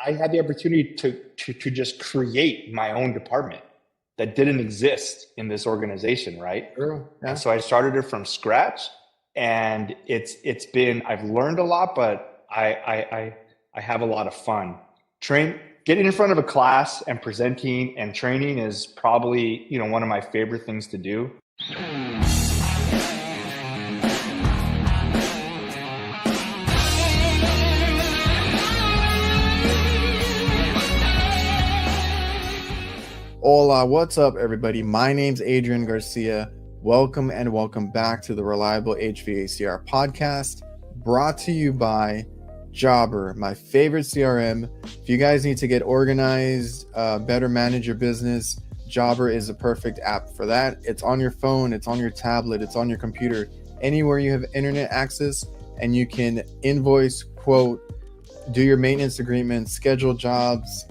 I had the opportunity to just create my own department that didn't exist in this organization, right? True. And Yeah. so I started it from scratch, and it's been, I've learned a lot, but I have a lot of fun. Getting in front of a class and presenting and training is probably, one of my favorite things to do. Hola, what's up, everybody? My name's Adrian Garcia. Welcome and welcome back to the Reliable HVACR podcast, brought to you by Jobber, my favorite CRM. If you guys need to get organized, better manage your business, Jobber is the perfect app for that. It's on your phone, it's on your tablet, it's on your computer, anywhere you have internet access, and you can invoice, quote, do your maintenance agreements, schedule jobs,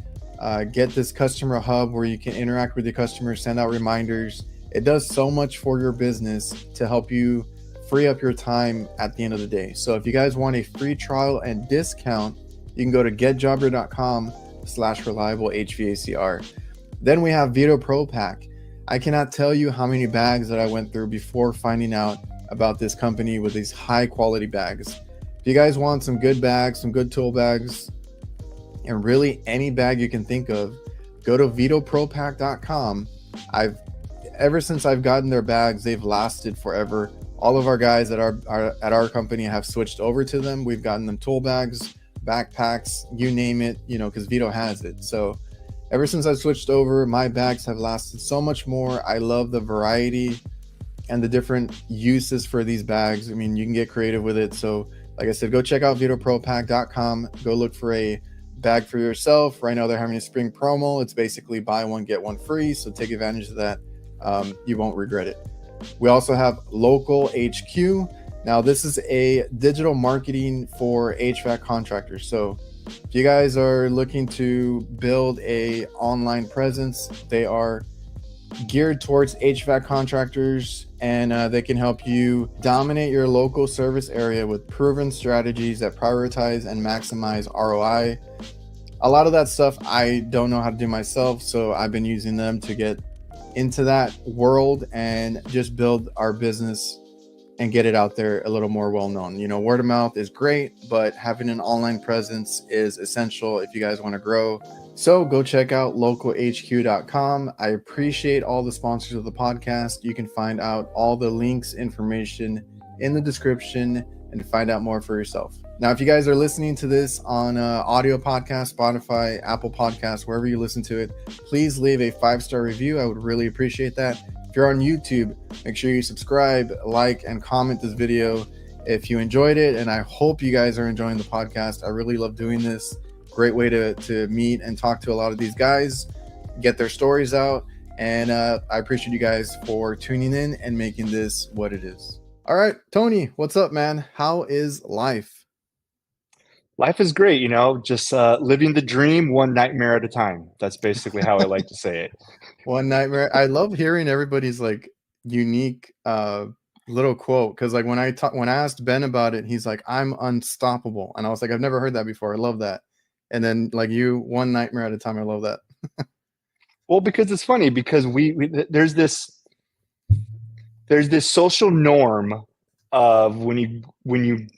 get this customer hub where you can interact with your customers, send out reminders. It does so much for your business to help you free up your time at the end of the day. So if you guys want a free trial and discount, you can go to getjobber.com/reliable HVACR. Then we have Vito Pro Pack. I cannot tell you how many bags that I went through before finding out about this company with these high quality bags. If you guys want some good bags, some good tool bags, and really any bag you can think of, go to vitopropack.com. Ever since I've gotten their bags, they've lasted forever. All of our guys at our company have switched over to them. We've gotten them tool bags, backpacks, you name it, because Vito has it. So ever since I've switched over, my bags have lasted so much more. I love the variety and the different uses for these bags. I mean, you can get creative with it. So like I said, go check out vitopropack.com. Go look for a bag for yourself. Right now they're having a spring promo. It's basically buy one get one free, so take advantage of that. You won't regret it. We also have Local HQ. Now this is a digital marketing for HVAC contractors. So if you guys are looking to build a online presence, they are geared towards HVAC contractors, and they can help you dominate your local service area with proven strategies that prioritize and maximize ROI. A lot of that stuff I don't know how to do myself, so I've been using them to get into that world and just build our business and get it out there a little more well known. Word of mouth is great, but having an online presence is essential if you guys want to grow. So go check out localhq.com. I appreciate all the sponsors of the podcast. You can find out all the links, information in the description, and find out more for yourself. Now, if you guys are listening to this on audio podcast, Spotify, Apple Podcasts, wherever you listen to it, please leave a 5-star review. I would really appreciate that. If you're on YouTube, make sure you subscribe, like, and comment this video if you enjoyed it. And I hope you guys are enjoying the podcast. I really love doing this. Great way to meet and talk to a lot of these guys, get their stories out. And I appreciate you guys for tuning in and making this what it is. All right, Tony, what's up, man? How is life? Life is great, just living the dream one nightmare at a time. That's basically how I like to say it. One nightmare. I love hearing everybody's like unique little quote, because like when I asked Ben about it, he's like, I'm unstoppable. And I was like, I've never heard that before. I love that. And then like you, one nightmare at a time. I love that. Well, because it's funny, because there's this social norm of when you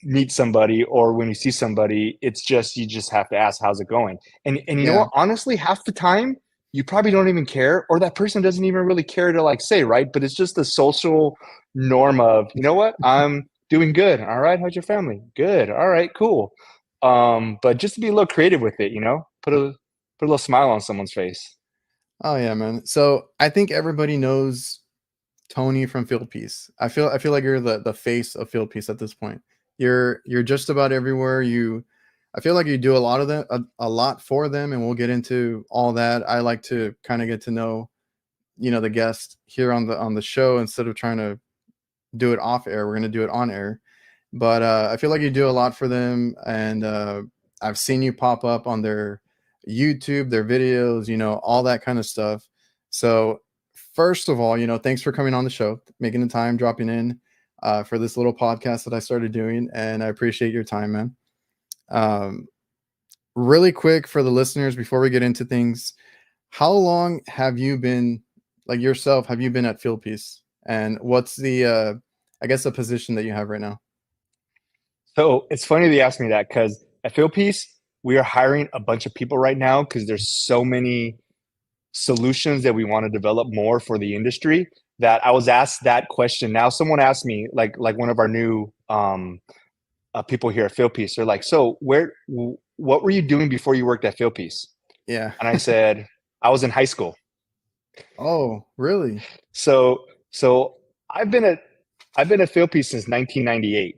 meet somebody or when you see somebody, it's just, you just have to ask, how's it going? And you know what, honestly, half the time you probably don't even care, or that person doesn't even really care to like say, right? But it's just the social norm of, you know what, I'm doing good. All right, how's your family? Good. All right, cool. But just to be a little creative with it, put a little smile on someone's face. Oh yeah, man. So I think everybody knows Tony from Fieldpiece. I feel like you're the face of Fieldpiece at this point. You're just about everywhere. I feel like you do a lot of them, a lot for them, and we'll get into all that. I like to kind of get to know, the guest here on the show instead of trying to do it off air. We're gonna do it on air, but I feel like you do a lot for them, and I've seen you pop up on their YouTube, their videos, all that kind of stuff. So first of all, thanks for coming on the show, making the time, dropping in for this little podcast that I started doing, and I appreciate your time, man. Really quick for the listeners before we get into things, how long have you been, like yourself, have you been at Fieldpiece? And what's the I guess the position that you have right now? So it's funny they asked me that because at Fieldpiece, we are hiring a bunch of people right now because there's so many solutions that we want to develop more for the industry that I was asked that question. Now someone asked me, like one of our new people here at Fieldpiece, they're like, "So what were you doing before you worked at Fieldpiece?" Yeah. And I said, "I was in high school." Oh, really? So so I've been at Fieldpiece since 1998.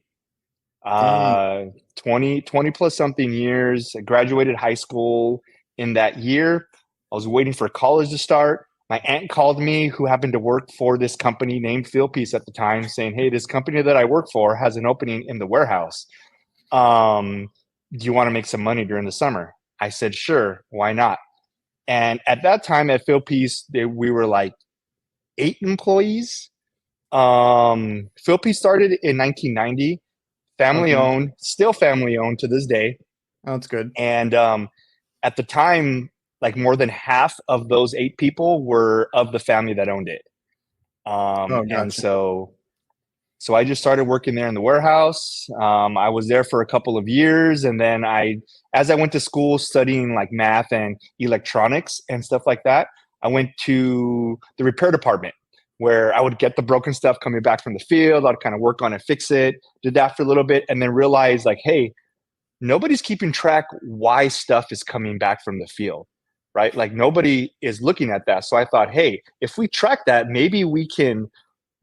Dang. uh 20 plus something years. I graduated high school in that year. I was waiting for college to start. My aunt called me, who happened to work for this company named Fieldpiece at the time, saying, "Hey, this company that I work for has an opening in the warehouse. Do you want to make some money during the summer?" I said, "Sure, why not?" And at that time at Fieldpiece, we were like 8 employees. Fieldpiece started in 1990, family Okay. owned, still family owned to this day. Oh, that's good. And at the time, like more than half of those 8 people were of the family that owned it. Oh, And gotcha. so I just started working there in the warehouse. I was there for a couple of years, and then as I went to school studying like math and electronics and stuff like that, I went to the repair department where I would get the broken stuff coming back from the field. I'd kind of work on it, fix it, did that for a little bit, and then realize like, hey, nobody's keeping track why stuff is coming back from the field, right? Like nobody is looking at that. So I thought, hey, if we track that, maybe we can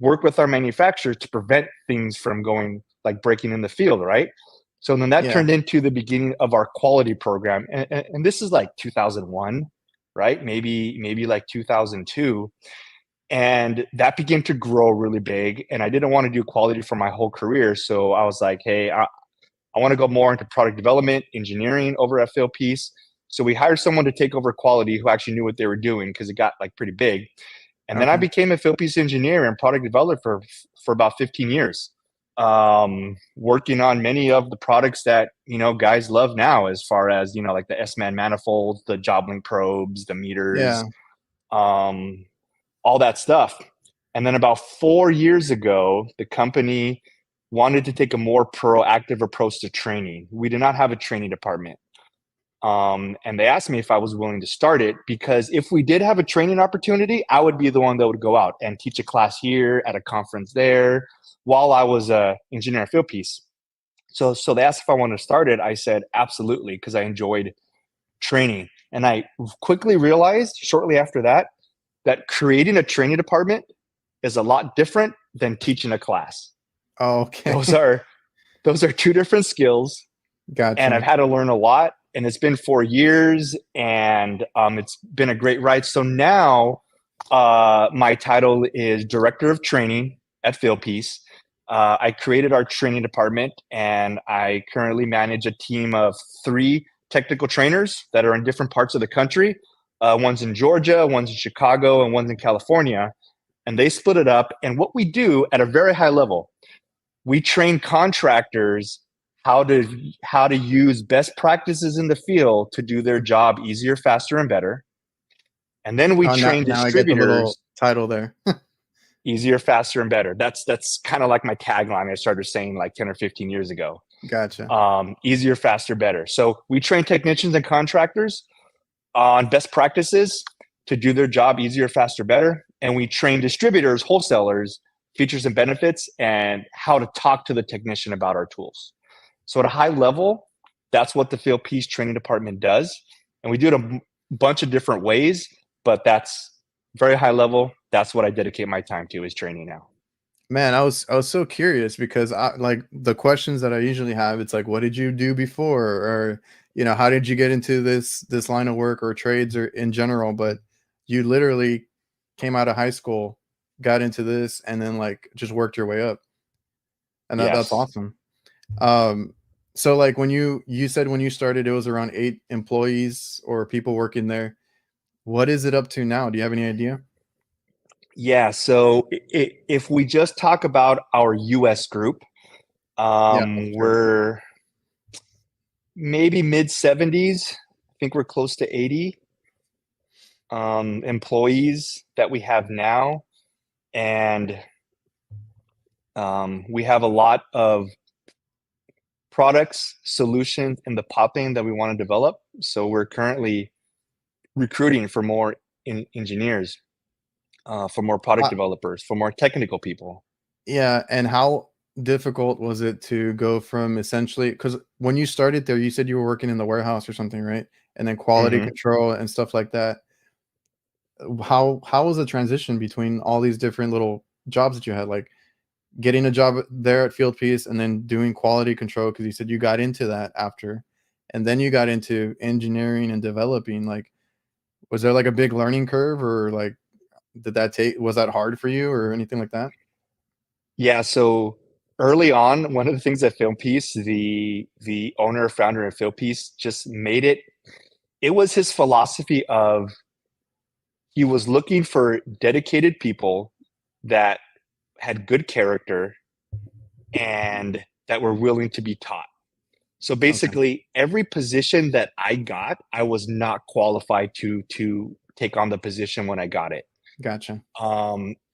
work with our manufacturer to prevent things from going like breaking in the field, right? So then that Yeah. turned into the beginning of our quality program, and this is like 2001, right? Maybe like 2002, and that began to grow really big. And I didn't want to do quality for my whole career, so I was like, hey, I want to go more into product development, engineering over at Fieldpiece. So we hired someone to take over quality who actually knew what they were doing because it got like pretty big. And then I Okay. became a Fieldpiece engineer and product developer for about 15 years, working on many of the products that guys love now, as far as like the S-man manifolds, the job link probes, the meters, Yeah. um, all that stuff. And then about 4 years ago, the company wanted to take a more proactive approach to training. We did not have a training department. And they asked me if I was willing to start it, because if we did have a training opportunity, I would be the one that would go out and teach a class here, at a conference there, while I was a engineer at Fieldpiece. So they asked if I wanted to start it. I said absolutely, because I enjoyed training. And I quickly realized shortly after that creating a training department is a lot different than teaching a class. Oh, okay. Those are those are two different skills, and I've Gotcha. had to learn a lot. And it's been 4 years, and it's been a great ride. So now, my title is Director of Training at Fieldpiece. I created our training department, and I currently manage a team of 3 technical trainers that are in different parts of the country. One's in Georgia, one's in Chicago, and one's in California. And they split it up. And what we do at a very high level, we train contractors how to use best practices in the field to do their job easier, faster, and better. And then we Oh, now train now I get the little distributors title there. easier, faster, and better. That's kind of like my tagline I started saying like 10 or 15 years ago. Gotcha. Easier, faster, better. So we train technicians and contractors on best practices to do their job easier, faster, better. And we train distributors, wholesalers, features and benefits, and how to talk to the technician about our tools. So at a high level, that's what the Fieldpiece training department does. And we do it a bunch of different ways, but that's very high level. That's what I dedicate my time to, is training now. Man, I was so curious because I like the questions that I usually have, it's like, what did you do before? Or, how did you get into this line of work or trades or in general? But you literally came out of high school, got into this, and then like just worked your way up. And that's Yes. awesome. Um, so like when you said when you started it was around 8 employees or people working there. What is it up to now? Do you have any idea? Yeah. So if we just talk about our US group, Yeah, for sure. maybe mid 70s. I think we're close to 80 employees that we have now. And we have a lot of products, solutions in the popping that we want to develop. So we're currently recruiting for more engineers, for more product Uh, developers, for more technical people. yeah, and how difficult was it to go from essentially, because when you started there, you said you were working in the warehouse or something, right? And then quality Mm-hmm. control and stuff like that. How was the transition between all these different little jobs that you had? Like getting a job there at Fieldpiece and then doing quality control, because you said you got into that after, and then you got into engineering and developing. Like, was there like a big learning curve, or like was that hard for you or anything like that? Yeah, so early on, one of the things at Fieldpiece, the owner, founder of Fieldpiece just made it. It was his philosophy of he was looking for dedicated people that had good character and that were willing to be taught. So Okay, basically, every position that I got, I was not qualified to take on the position when I got it. gotcha.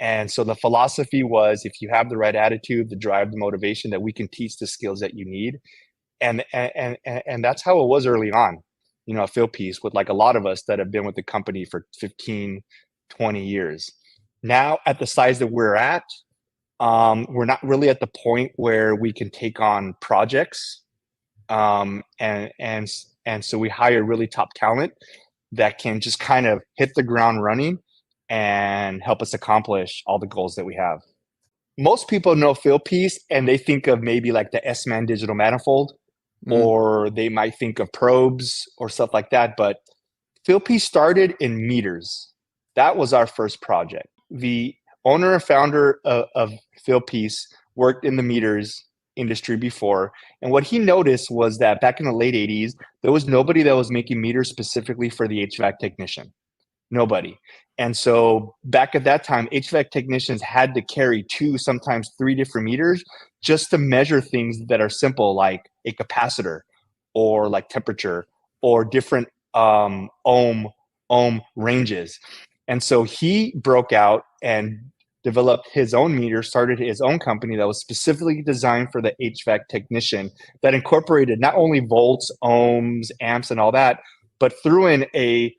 And so the philosophy was, if you have the right attitude, the drive, the motivation, that we can teach the skills that you need. And that's how it was early on, a Phil piece with like a lot of us that have been with the company for 15, 20 years. Now at the size that we're at, we're not really at the point where we can take on projects. And so we hire really top talent that can just kind of hit the ground running and help us accomplish all the goals that we have. Most people know Fieldpiece and they think of maybe like the S-Man digital manifold, Mm, or they might think of probes or stuff like that. But Fieldpiece started in meters. That was our first project. The owner and founder of Fieldpiece worked in the meters industry before. And what he noticed was that back in the late 80s, there was nobody that was making meters specifically for the HVAC technician. Nobody. And so back at that time, HVAC technicians had to carry two, sometimes three different meters just to measure things that are simple, like a capacitor or like temperature or different ohm ranges. And so he broke out and developed his own meter, started his own company that was specifically designed for the HVAC technician, that incorporated not only volts, ohms, amps, and all that, but threw in a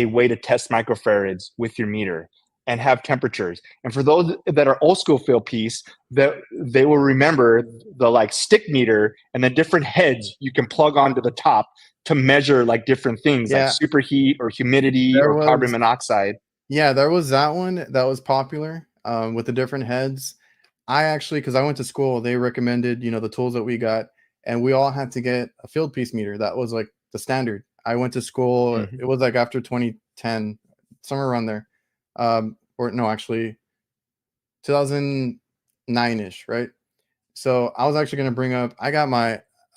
way to test microfarads with your meter and have temperatures. And for those that are old school Fieldpiece, that they will remember the like stick meter and the different heads you can plug onto the top to measure like different things like yeah, superheat or humidity there or carbon was monoxide. yeah, there was that one that was popular, with the different heads. I actually, because I went to school, they recommended, the tools that we got, and we all had to get a field piece meter. That was like the standard. I went to school, it Mm-hmm. was like after 2010, somewhere around there. Or no, actually 2009-ish, right? So I was actually going to bring up, I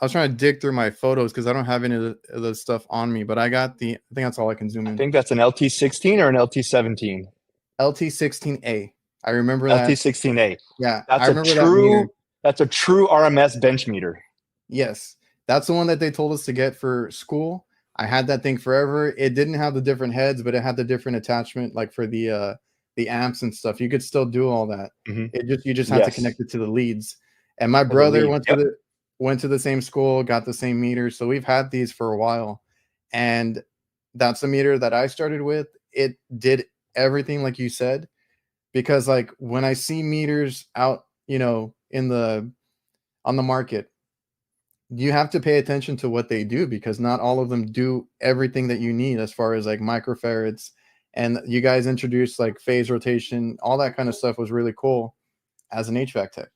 was trying to dig through my photos because I don't have any of the stuff on me, but I think that's all I can zoom I in. think that's an LT16 or an LT17. LT16A. I remember that. LT16A. Yeah, I That's a remember that meter. true that's a true RMS bench meter. Yes, that's the one that they told us to get for school. I had that thing forever. It didn't have the different heads, but it had the different attachment, like for the amps and stuff. You could still do all that. Mm-hmm. You just had to connect Yes. it to the leads. And my For the brother leads. Yep. went to the same school, got the same meter, so we've had these for a while. And that's the meter that I started with. It did everything like you said, because like when I see meters out, in the on the market, you have to pay attention to what they do, because not all of them do everything that you need as far as like microfarads. And you guys introduced like phase rotation, all that kind of stuff was really cool as an HVAC tech.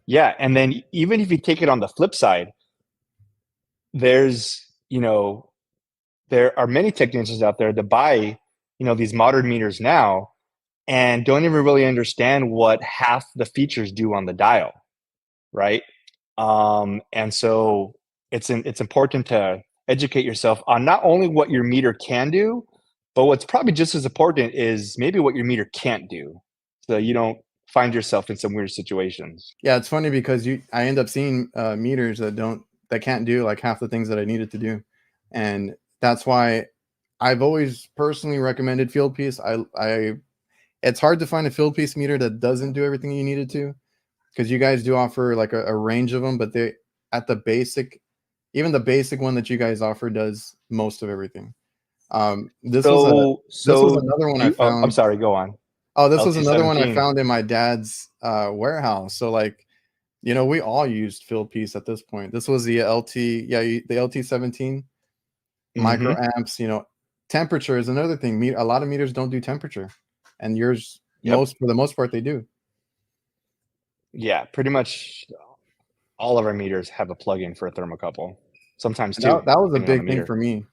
Yeah. And then even if you take it on the flip side, there's, there are many technicians out there that buy, these modern meters now and don't even really understand what half the features do on the dial, right? And so it's important to educate yourself on not only what your meter can do, but what's probably just as important is maybe what your meter can't do, so you don't find yourself in some weird situations. Yeah, it's funny because I end up seeing meters that can't do like half the things that I needed to do. And that's why I've always personally recommended Fieldpiece. I it's hard to find a Fieldpiece meter that doesn't do everything you needed to, because you guys do offer like a range of them, but they at the basic, even the basic one that you guys offer does most of everything. This was another one I I'm found. sorry, go on. Oh, this was another one I LT17. found in my dad's warehouse. So like, we all used Fieldpiece at this point. This was the LT, the LT17 microamps. Temperature is another thing. A lot of meters don't do temperature, and yours, for the most part, they do. Yeah, pretty much all of our meters have a plug-in for a thermocouple. Sometimes two. That was a big thing for me,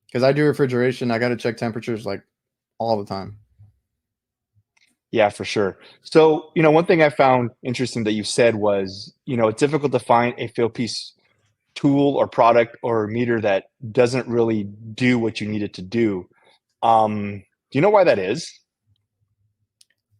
because I do refrigeration. I got to check temperatures like all the time. Yeah, for sure. So, one thing I found interesting that you said was, it's difficult to find a Fieldpiece tool or product or meter that doesn't really do what you need it to do. Do you know why that is?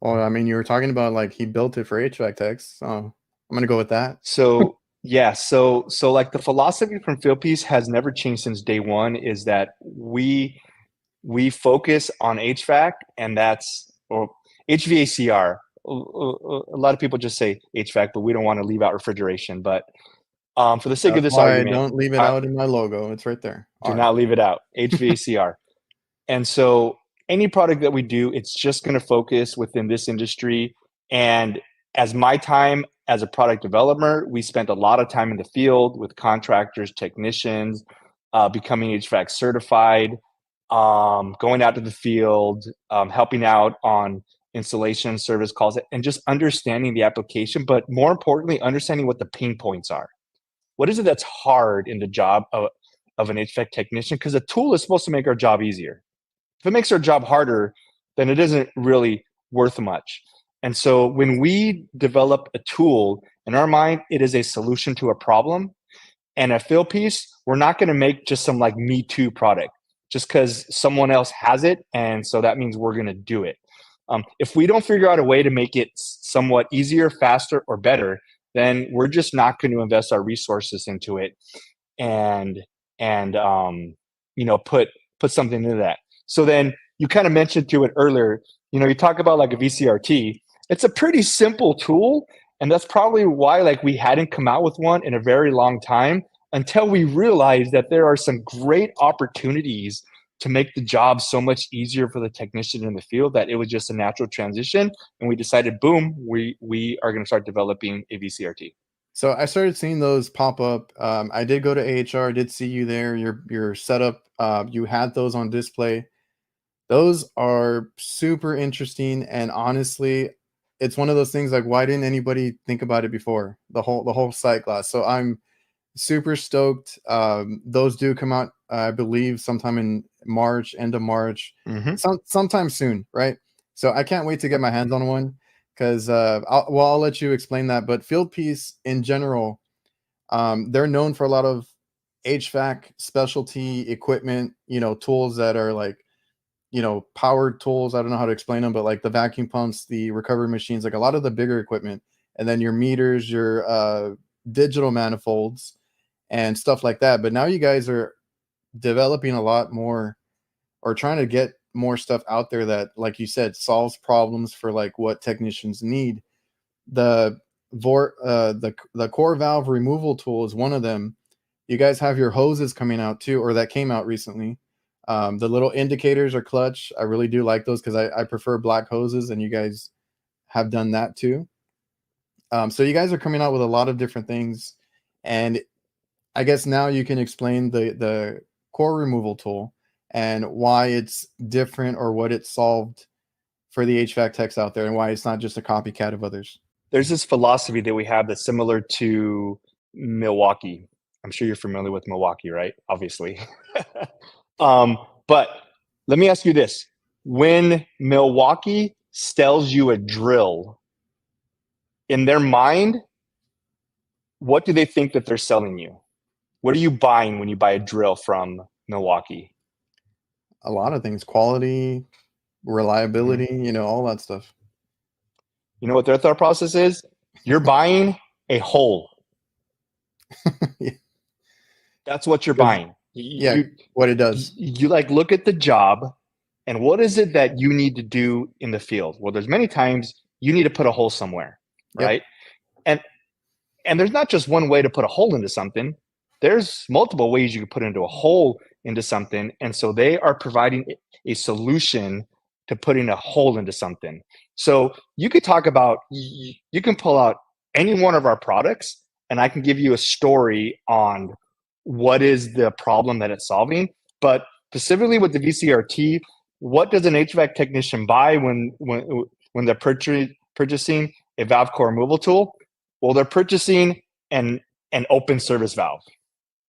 Well, I mean, you were talking about like he built it for HVAC techs, so I'm gonna go with that. So yeah, so like the philosophy from Fieldpiece has never changed since day one. Is that we focus on HVAC, and that's or HVACR. A lot of people just say HVAC, but we don't want to leave out refrigeration. But for the sake of this why argument, I don't leave it out in my logo. It's right there. Do not leave it out. HVACR. And so any product that we do, it's just going to focus within this industry. And as my time as a product developer, we spent a lot of time in the field with contractors, technicians, becoming HVAC certified, going out to the field, helping out on installation service calls, and just understanding the application, but more importantly, understanding what the pain points are. What is it that's hard in the job of an HVAC technician? Because a tool is supposed to make our job easier. If it makes our job harder, then it isn't really worth much. And so when we develop a tool, in our mind, it is a solution to a problem. And at Fieldpiece, we're not going to make just some like Me Too product just because someone else has it. And so that means we're going to do it. If we don't figure out a way to make it somewhat easier, faster, or better, then we're just not going to invest our resources into it and put something into that. So then you kind of mentioned to it earlier, you talk about like a VCRT. It's a pretty simple tool, and that's probably why like we hadn't come out with one in a very long time until we realized that there are some great opportunities to make the job so much easier for the technician in the field that it was just a natural transition. And we decided, boom, we are going to start developing a VCRT. So I started seeing those pop up. I did go to AHR, did see you there. Your setup, you had those on display. Those are super interesting, and honestly, it's one of those things like, why didn't anybody think about it before? The whole sight glass. So I'm super stoked. Those do come out, I believe, sometime in March, end of March, sometime soon, right? So I can't wait to get my hands on one, because I'll let you explain that. But Fieldpiece in general, they're known for a lot of HVAC specialty equipment, tools that are like, powered tools. I don't know how to explain them, but like the vacuum pumps, the recovery machines, like a lot of the bigger equipment, and then your meters, your digital manifolds and stuff like that. But now you guys are developing a lot more, or trying to get more stuff out there that, like you said, solves problems for like what technicians need. The core valve removal tool is one of them. You guys have your hoses coming out too, or that came out recently. The little indicators are clutch. I really do like those, because I prefer black hoses, and you guys have done that too. So you guys are coming out with a lot of different things, and I guess now you can explain the core removal tool and why it's different, or what it solved for the HVAC techs out there, and why it's not just a copycat of others. There's this philosophy that we have that's similar to Milwaukee. I'm sure you're familiar with Milwaukee, right? Obviously. But let me ask you this. When Milwaukee sells you a drill, in their mind, what do they think that they're selling you? What are you buying when you buy a drill from Milwaukee? A lot of things: quality, reliability, all that stuff. You know what their thought process is? You're buying a hole. Yeah. That's what you're 'Cause- buying. yeah, what it does. You like look at the job and what is it that you need to do in the field? Well, there's many times you need to put a hole somewhere, Yep. right? And and there's not just one way to put a hole into something. There's multiple ways you can put into a hole into something. And so they are providing a solution to putting a hole into something. So you could talk about, you can pull out any one of our products and I can give you a story on what is the problem that it's solving. But specifically with the VCRT, what does an HVAC technician buy when they're purchasing a valve core removal tool? Well, they're purchasing an open service valve,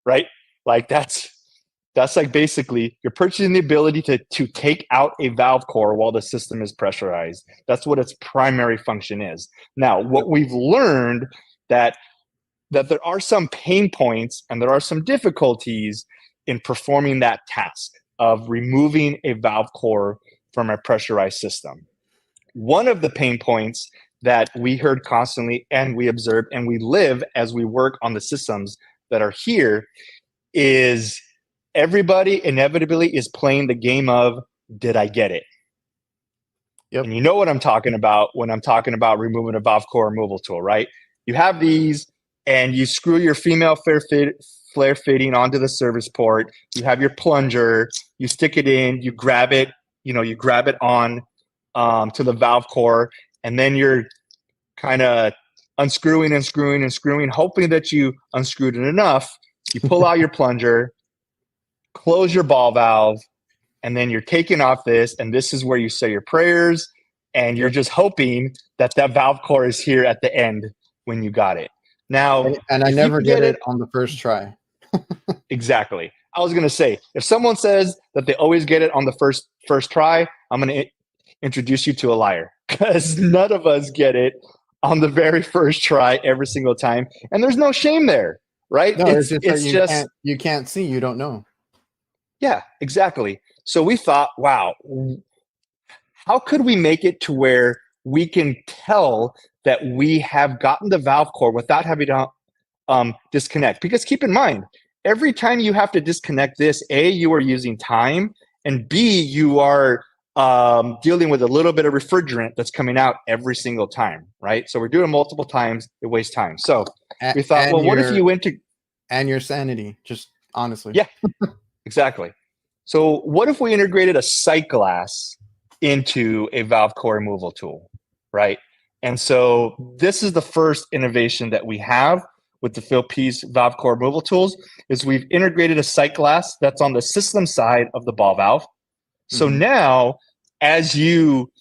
right? Like that's like basically you're purchasing the ability to take out a valve core while the system is pressurized. That's what its primary function is. Now, what we've learned that there are some pain points and there are some difficulties in performing that task of removing a valve core from a pressurized system. One of the pain points that we heard constantly and we observed and we live as we work on the systems that are here is everybody inevitably is playing the game of, did I get it? Yep. And you know what I'm talking about when I'm talking about removing a valve core removal tool, right? You have these and you screw your female flare fitting onto the service port. You have your plunger, you stick it in, you grab it, you grab it on to the valve core, and then you're kind of unscrewing and screwing and screwing, hoping that you unscrewed it enough. You pull out your plunger, close your ball valve, and then you're taking off this, and this is where you say your prayers, and you're just hoping that valve core is here at the end when you got it. Now, and I never get it on the first try. Exactly. I was going to say, if someone says that they always get it on the first try, I'm going to introduce you to a liar, because none of us get it on the very first try every single time, and there's no shame there, right? No, it's just you can't see, you don't know. Yeah, exactly. So we thought, wow, how could we make it to where we can tell that we have gotten the valve core without having to disconnect? Because keep in mind, every time you have to disconnect this, A, you are using time, and B, you are dealing with a little bit of refrigerant that's coming out every single time, right? So we're doing it multiple times, it wastes time. So we thought, well, what if you went to... And your sanity, just honestly. Yeah, exactly. So what if we integrated a sight glass into a valve core removal tool, right? And so this is the first innovation that we have with the Fieldpiece valve core removal tools, is we've integrated a sight glass that's on the system side of the ball valve. So now, as you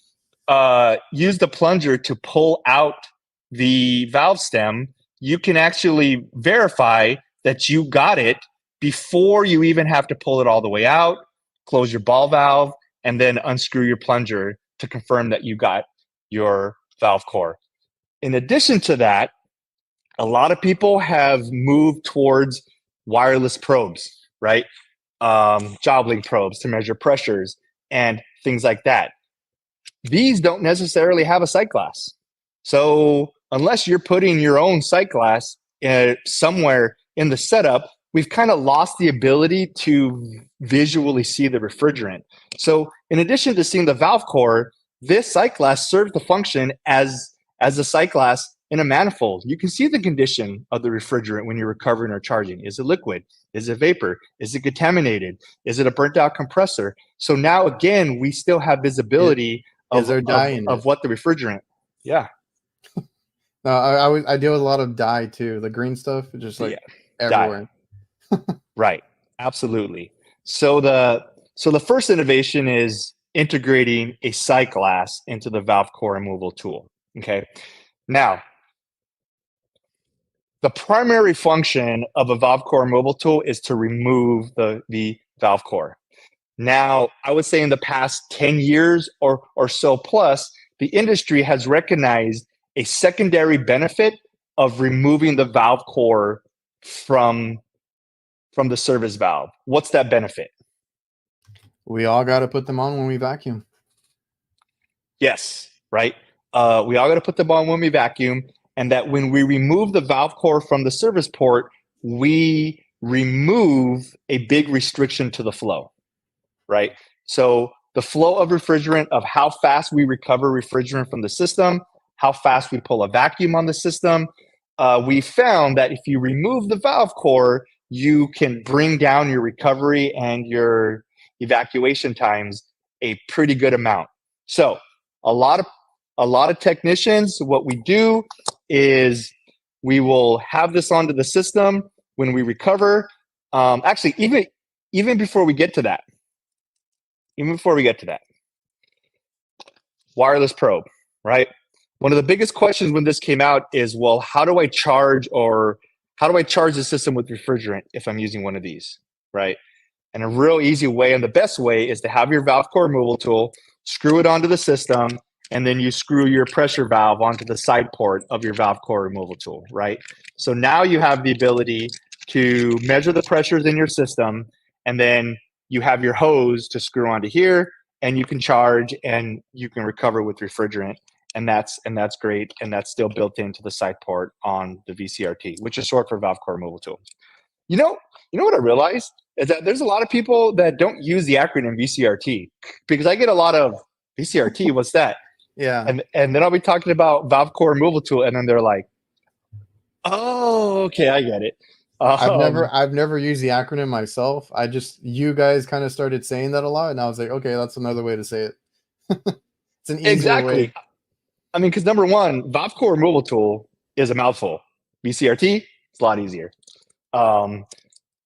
use the plunger to pull out the valve stem, you can actually verify that you got it before you even have to pull it all the way out, close your ball valve, and then unscrew your plunger to confirm that you got your valve core. In addition to that, a lot of people have moved towards wireless probes, right? Job link probes to measure pressures and things like that. These don't necessarily have a sight glass. So unless you're putting your own sight glass somewhere in the setup, we've kind of lost the ability to visually see the refrigerant. So in addition to seeing the valve core, this sight glass serves the function as a sight glass in a manifold. You can see the condition of the refrigerant when you're recovering or charging. Is it liquid? Is it vapor? Is it contaminated? Is it a burnt out compressor? So now again, we still have visibility of what the refrigerant. Yeah. No, I deal with a lot of dye too. The green stuff, just like everywhere. Right. Absolutely. So the first innovation is integrating a sight glass into the valve core removal tool. Okay. Now, the primary function of a valve core removal tool is to remove the valve core. Now, I would say in the past 10 years or so plus, the industry has recognized a secondary benefit of removing the valve core from the service valve. What's that benefit? We all got to put them on when we vacuum. Yes, right? We all got to put them on when we vacuum, and that when we remove the valve core from the service port, we remove a big restriction to the flow, right? So the flow of refrigerant, of how fast we recover refrigerant from the system, how fast we pull a vacuum on the system, we found that if you remove the valve core, you can bring down your recovery and your evacuation times a pretty good amount. So a lot of technicians, what we do is we will have this onto the system when we recover. Actually, even before we get to that, wireless probe, right? One of the biggest questions when this came out is, well, how do I charge the system with refrigerant if I'm using one of these, right? And a real easy way, and the best way, is to have your valve core removal tool, screw it onto the system, and then you screw your pressure valve onto the side port of your valve core removal tool, right? So now you have the ability to measure the pressures in your system, and then you have your hose to screw onto here, and you can charge and you can recover with refrigerant, and that's great, and that's still built into the side port on the VCRT, which is short for valve core removal tool. You know what I realized is that there's a lot of people that don't use the acronym VCRT, because I get a lot of VCRT. What's that? Yeah. And then I'll be talking about valve core removal tool, and then they're like, "Oh, okay, I get it." I've never used the acronym myself. You guys kind of started saying that a lot, and I was like, okay, that's another way to say it. It's an easier way. I mean, because number one, valve core removal tool is a mouthful. VCRT, it's a lot easier. So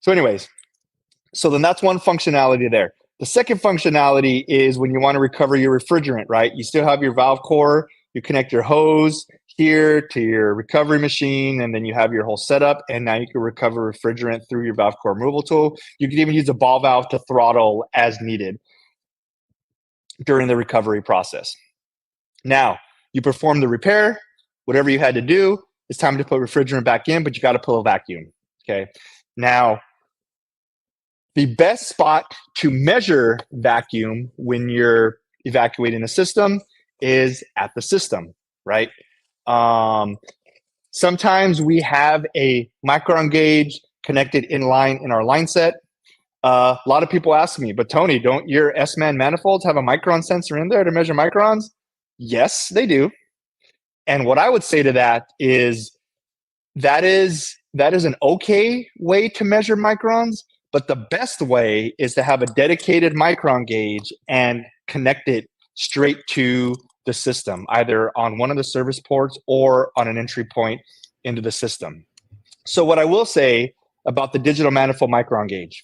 anyways, so then that's one functionality there. The second functionality is when you want to recover your refrigerant, right? You still have your valve core, you connect your hose here to your recovery machine, and then you have your whole setup, and now you can recover refrigerant through your valve core removal tool. You can even use a ball valve to throttle as needed during the recovery process. Now, you perform the repair, whatever you had to do, it's time to put refrigerant back in, but you got to pull a vacuum, okay? Now, the best spot to measure vacuum when you're evacuating a system is at the system, right? Sometimes we have a micron gauge connected in line in our line set. A lot of people ask me, but Tony, don't your S-man manifolds have a micron sensor in there to measure microns? Yes, they do. And what I would say to that is that is an okay way to measure microns, but the best way is to have a dedicated micron gauge and connect it straight to the system, either on one of the service ports or on an entry point into the system. So what I will say about the digital manifold micron gauge,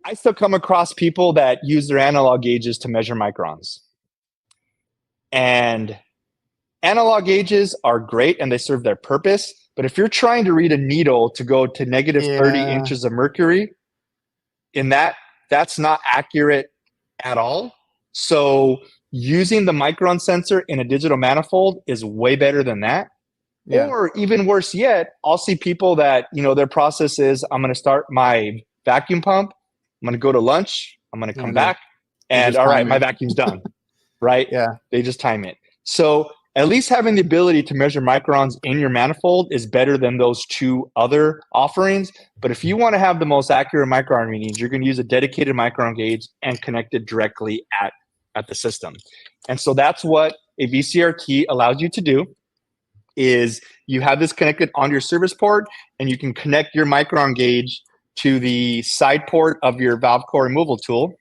I still come across people that use their analog gauges to measure microns. And analog gauges are great and they serve their purpose, but if you're trying to read a needle to go to negative 30 inches of mercury, that's not accurate at all. So using the micron sensor in a digital manifold is way better than that. Yeah. Or even worse yet, I'll see people that, their process is, I'm going to start my vacuum pump, I'm going to go to lunch, I'm going to come back, and all right, my vacuum's done, right? Yeah. They just time it. So at least having the ability to measure microns in your manifold is better than those two other offerings. But if you want to have the most accurate micron readings, you're going to use a dedicated micron gauge and connect it directly at the system. And so that's what a VCRT allows you to do, is you have this connected on your service port, and you can connect your micron gauge to the side port of your valve core removal tool,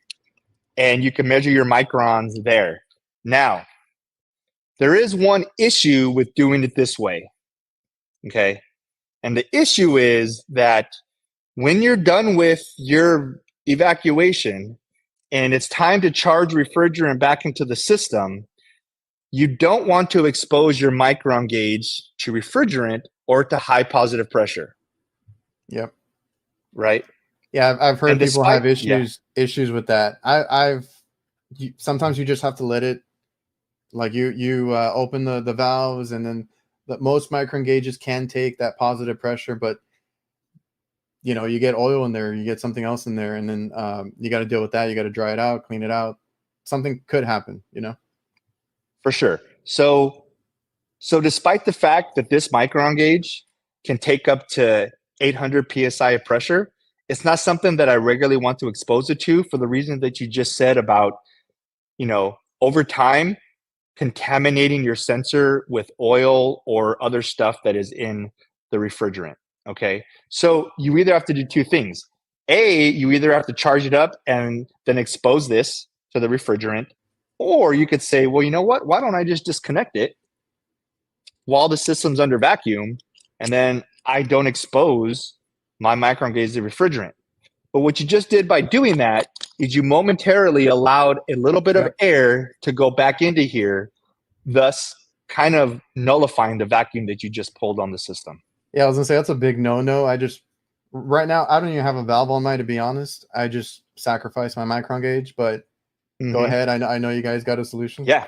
and you can measure your microns there. Now, there is one issue with doing it this way, okay? And the issue is that when you're done with your evacuation and it's time to charge refrigerant back into the system, you don't want to expose your micron gauge to refrigerant or to high positive pressure. Yep. Right? Yeah, I've heard people have issues with that. Sometimes you just have to let it, like you open the valves, and then most micron gauges can take that positive pressure, but you get oil in there, you get something else in there, and then you got to deal with that. You got to dry it out, clean it out. Something could happen, For sure. So despite the fact that this micron gauge can take up to 800 psi of pressure. It's not something that I regularly want to expose it to for the reason that you just said about, over time, contaminating your sensor with oil or other stuff that is in the refrigerant. Okay. So you either have to do two things. You either have to charge it up and then expose this to the refrigerant, or you could say, well, you know what? Why don't I just disconnect it while the system's under vacuum, and then I don't expose my micron gauge to refrigerant. But what you just did by doing that is you momentarily allowed a little bit of air to go back into here, thus kind of nullifying the vacuum that you just pulled on the system. Yeah, I was gonna say that's a big no-no. Right now, I don't even have a valve on mine, to be honest. I just sacrificed my micron gauge, but go ahead. I know you guys got a solution. Yeah.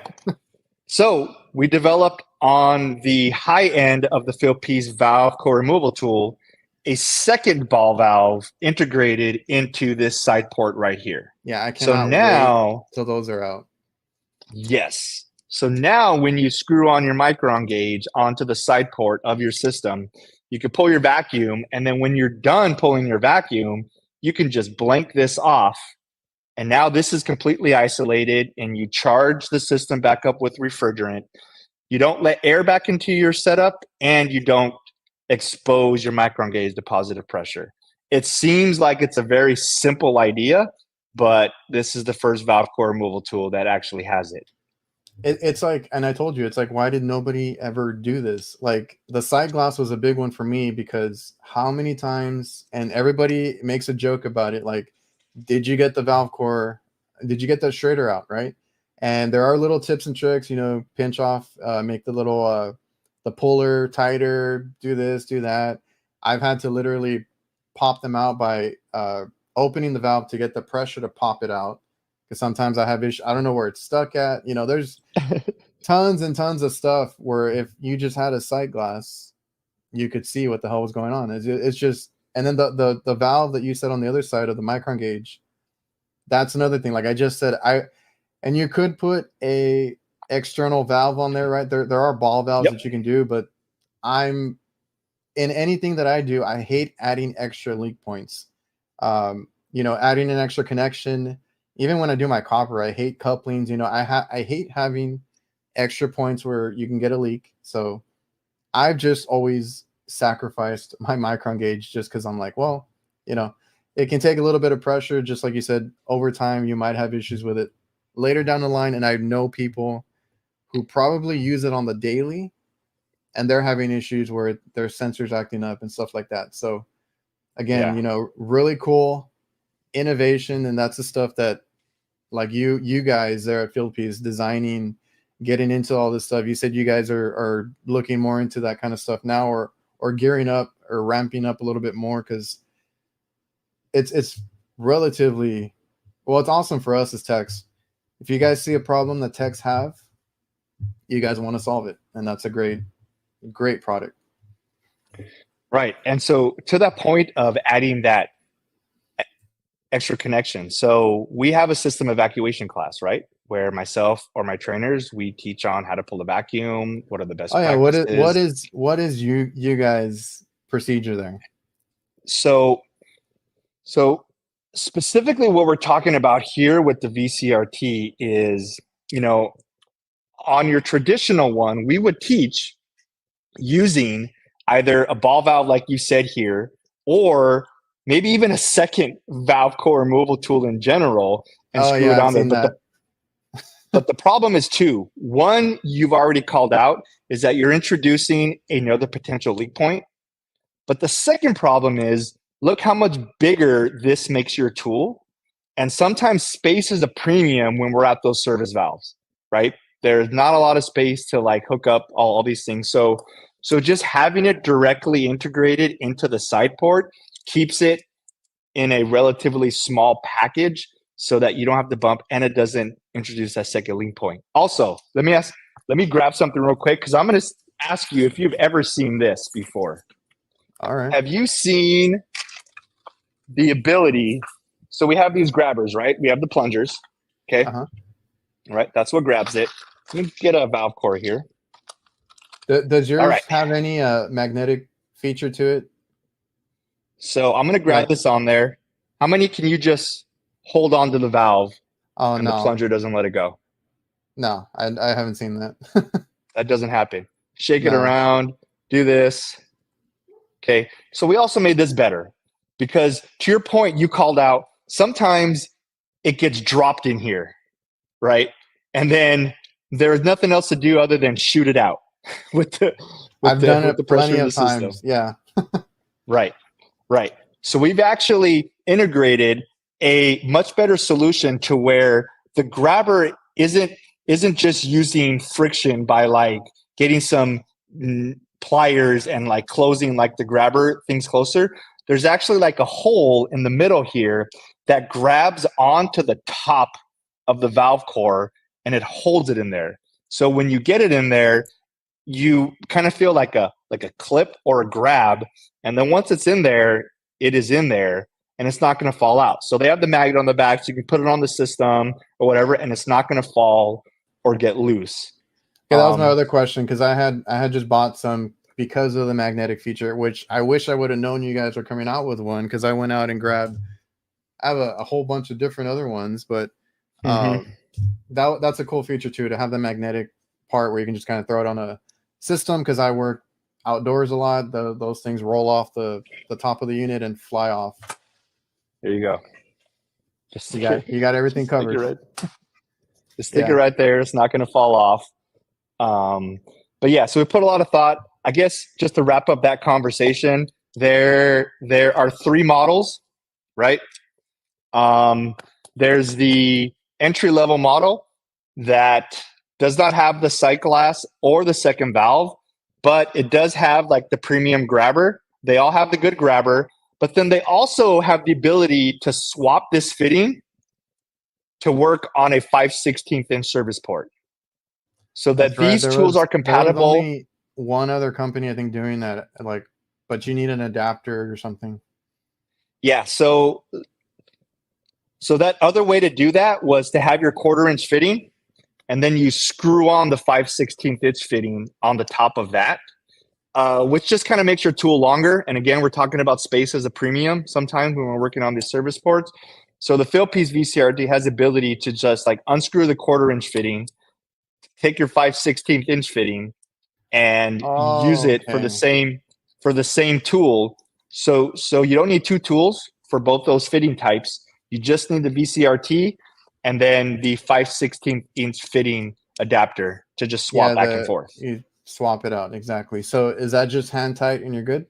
So we developed on the high end of the Fieldpiece valve core removal tool a second ball valve integrated into this side port right here. Yeah, I cannot wait till those are out. Yes. So now when you screw on your micron gauge onto the side port of your system, you can pull your vacuum, and then when you're done pulling your vacuum, you can just blank this off. And now this is completely isolated, and you charge the system back up with refrigerant. You don't let air back into your setup, and you don't expose your micron gauge to positive pressure. It seems like it's a very simple idea, but this is the first valve core removal tool that actually has it. It's like, and I told you, it's like, why did nobody ever do this? Like, the side glass was a big one for me because how many times, and everybody makes a joke about it, like, did you get the valve core? Did you get that Schrader out, right? And there are little tips and tricks, pinch off, make the little the puller tighter, do this, do that. I've had to literally pop them out by opening the valve to get the pressure to pop it out. Because sometimes I have issues. I don't know where it's stuck at. There's tons and tons of stuff where if you just had a sight glass, you could see what the hell was going on. It's just, and then the valve that you said on the other side of the micron gauge, that's another thing. Like I just said, and you could put a external valve on there, right? There are ball valves that you can do, but in anything that I do, I hate adding extra leak points. Adding an extra connection. Even when I do my copper, I hate couplings. I hate having extra points where you can get a leak. So I've just always sacrificed my micron gauge just because I'm like, well, it can take a little bit of pressure. Just like you said, over time, you might have issues with it later down the line. And I know people who probably use it on the daily and they're having issues where their sensors acting up and stuff like that. So again, really cool innovation. And that's the stuff that, like you guys there at Fieldpiece designing, getting into all this stuff. You said you guys are looking more into that kind of stuff now, or gearing up or ramping up a little bit more, because it's relatively, well, it's awesome for us as techs. If you guys see a problem that techs have, you guys want to solve it, and that's a great product. Right. And so to that point of adding that extra connection. So we have a system evacuation class, right? Where myself or my trainers, we teach on how to pull a vacuum, what are the best practices. What is you guys procedure there? So specifically what we're talking about here with the VCRT is, on your traditional one, we would teach using either a ball valve like you said here, or maybe even a second valve core removal tool in general, and screw it on there. But the problem is two. One, you've already called out, is that you're introducing another potential leak point. But the second problem is, look how much bigger this makes your tool. And sometimes space is a premium when we're at those service valves, right? There's not a lot of space to like hook up all these things. So just having it directly integrated into the side port keeps it in a relatively small package so that you don't have to bump, and it doesn't introduce that second leak point. Also, let me grab something real quick, because I'm going to ask you if you've ever seen this before. All right. Have you seen the ability? So we have these grabbers, right? We have the plungers. Okay. Uh-huh. Right. That's what grabs it. Let me get a valve core here. Does yours have any magnetic feature to it. So I'm gonna grab this on there. How many can you just hold on to the valve and the plunger doesn't let it go? No, I haven't seen that. That doesn't happen. Shake it around, do this. Okay, so we also made this better because to your point, you called out, sometimes it gets dropped in here, right? And then there's nothing else to do other than shoot it out with the I've done it the pressure plenty of the of system. times. Yeah. Right. So we've actually integrated a much better solution to where the grabber isn't just using friction by like getting some pliers and like closing like the grabber things closer. There's actually like a hole in the middle here that grabs onto the top of the valve core and it holds it in there. So when you get it in there, you kind of feel like a clip or a grab, and then once it's in there, it is in there and it's not going to fall out. So they have the magnet on the back, so you can put it on the system or whatever, and it's not going to fall or get loose. Yeah, that was my other question, because I had just bought some because of the magnetic feature, which I wish I would have known you guys were coming out with one, because I went out and grabbed, I have a whole bunch of different other ones, but that's a cool feature too, to have the magnetic part where you can just kind of throw it on a system, because I work outdoors a lot. Those things roll off the top of the unit and fly off. There you go. Just you got everything covered. Just stick it right there. It's not going to fall off. But yeah, so we put a lot of thought. I guess just to wrap up that conversation, there are 3 models, right? There's the entry-level model that does not have the sight glass or the second valve, but it does have like the premium grabber. They all have the good grabber, but then they also have the ability to swap this fitting to work on a 5/16 inch service port. So that these tools are compatible. There was only one other company, I think, doing that, like, but you need an adapter or something. Yeah, so that other way to do that was to have your 1/4 inch fitting, and then you screw on the 5/16 inch fitting on the top of that, which just kind of makes your tool longer. And again, we're talking about space as a premium sometimes when we're working on these service ports. So the Fieldpiece VCRT has the ability to just like unscrew the 1/4 inch fitting, take your 5/16 inch fitting, and use it for the same tool. So you don't need 2 tools for both those fitting types. You just need the VCRT and then the 5/16 inch fitting adapter to just swap back and forth. You swap it out, exactly. So is that just hand tight and you're good?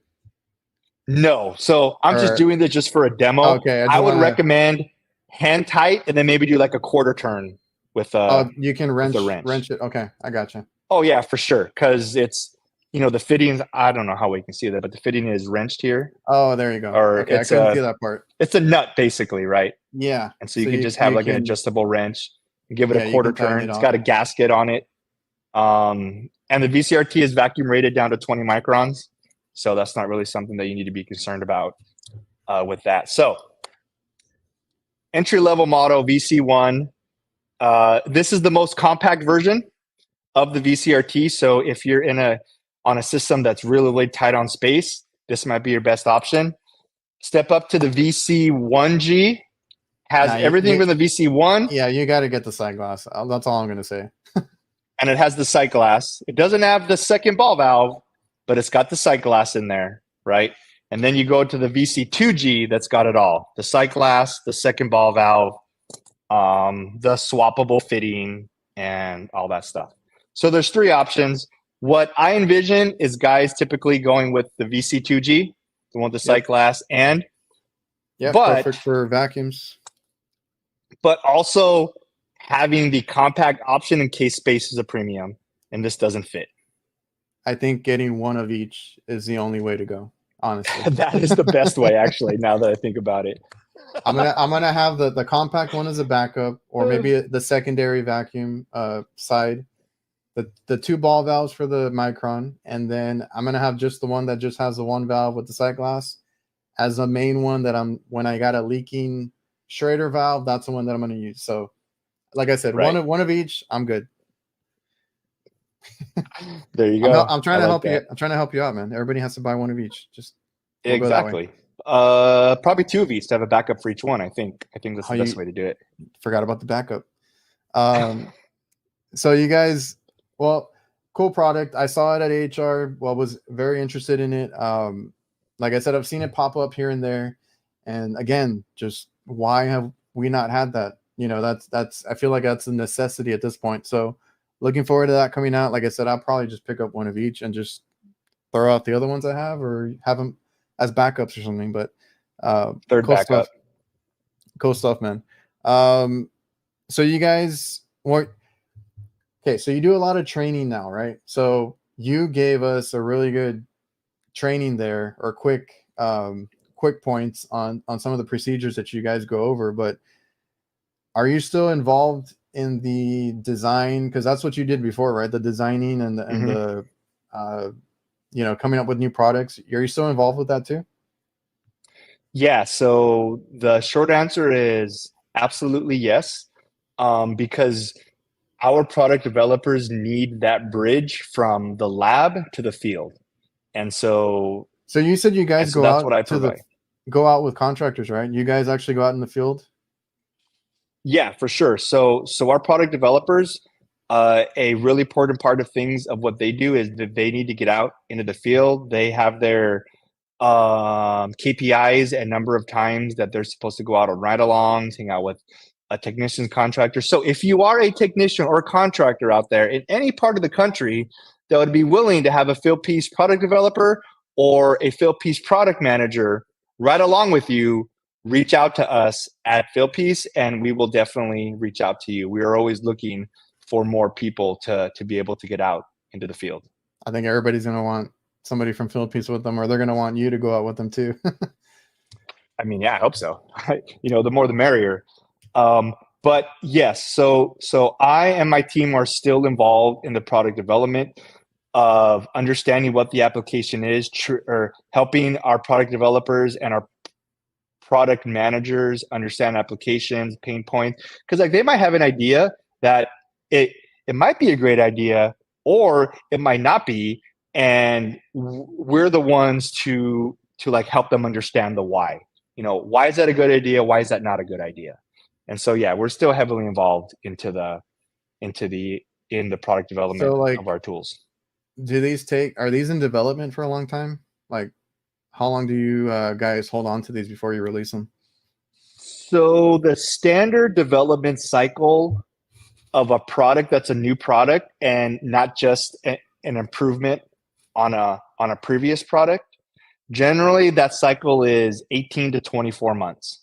No. So I'm just doing this just for a demo. Okay. I would recommend hand tight and then maybe do like a 1/4 turn with you can wrench it. Okay, I gotcha. Oh yeah, for sure. Because it's, the fittings, I don't know how we can see that, but the fitting is wrenched here. Oh, there you go. Or okay, I couldn't see that part. It's a nut basically, right? Yeah. And so you can just have like an adjustable wrench and give it a 1/4 turn. It's got a gasket on it. And the VCRT is vacuum rated down to 20 microns. So that's not really something that you need to be concerned about with that. So entry-level model VC1. This is the most compact version of the VCRT. So if you're on a system that's really tight on space, this might be your best option. Step up to the VC1G. Has everything from the VC1. Yeah, you got to get the sight glass. That's all I'm going to say. And it has the sight glass. It doesn't have the second ball valve, but it's got the sight glass in there, right? And then you go to the VC2G that's got it all. The sight glass, the second ball valve, the swappable fitting, and all that stuff. So there's 3 options. What I envision is guys typically going with the VC2G, the one with the sight glass, and perfect for vacuums. But also having the compact option in case space is a premium, and this doesn't fit. I think getting one of each is the only way to go, honestly. That is the best way, actually, now that I think about it. I'm gonna have the compact one as a backup, or maybe the secondary vacuum side. The 2 ball valves for the micron, and then I'm gonna have just the one that just has the 1 valve with the sight glass as a main one that when I got a leaking Schrader valve, that's the one that I'm gonna use. So like I said, one of each, I'm good. There you go. I'm I trying to like help you. that. I'm trying to help you out, man. Everybody has to buy one of each. Just we'll go that way. Exactly. Probably two of each to have a backup for each one. I think that's How the best you way to do it. forgot about the backup. Um, so you guys, well, cool product. I saw it at HR. Well, was very interested in it. Like I said, I've seen it pop up here and there, and again, just why have we not had that? You know, that's I feel like that's a necessity at this point. So, looking forward to that coming out. Like I said, I'll probably just pick up one of each and just throw out the other ones I have, or have them as backups or something. But Third cool stuff, backup. man. So you guys, what? Okay, so you do a lot of training now, right? So you gave us a really good training there, or quick points on some of the procedures that you guys go over. But are you still involved in the design? Because that's what you did before, right? The designing and Hmm. the coming up with new products. Are you still involved with that too? Yeah. So the short answer is absolutely yes, because our product developers need that bridge from the lab to the field, and so So you said you and guys so that's what I provide. go out with contractors, right? You guys actually go out in the field. Yeah, for sure. So our product developers, a really important part of things of what they do is that they need to get out into the field. They have their KPIs and number of times that they're supposed to go out on ride-alongs, hang out with a technician contractor. So if you are a technician or contractor out there in any part of the country that would be willing to have a Fieldpiece product developer or a Fieldpiece product manager right along with you, reach out to us at Fieldpiece and we will definitely reach out to you. We are always looking for more people to be able to get out into the field. I think everybody's gonna want somebody from Philippines with them, or they're gonna want you to go out with them too. I mean, yeah, I hope so. The more the merrier. Um, but yes, so I and my team are still involved in the product development of understanding what the application is, or helping our product developers and our product managers understand applications, pain points, because like they might have an idea that it it might be a great idea, or it might not be, and we're the ones to like help them understand the why. Why is that a good idea? Why is that not a good idea? And so yeah, we're still heavily involved into the in the product So development of like, our tools. are these in development for a long time? Like, how long do you guys hold on to these before you release them? So the standard development cycle of a product that's a new product and not just an improvement on a previous product, generally that cycle is 18 to 24 months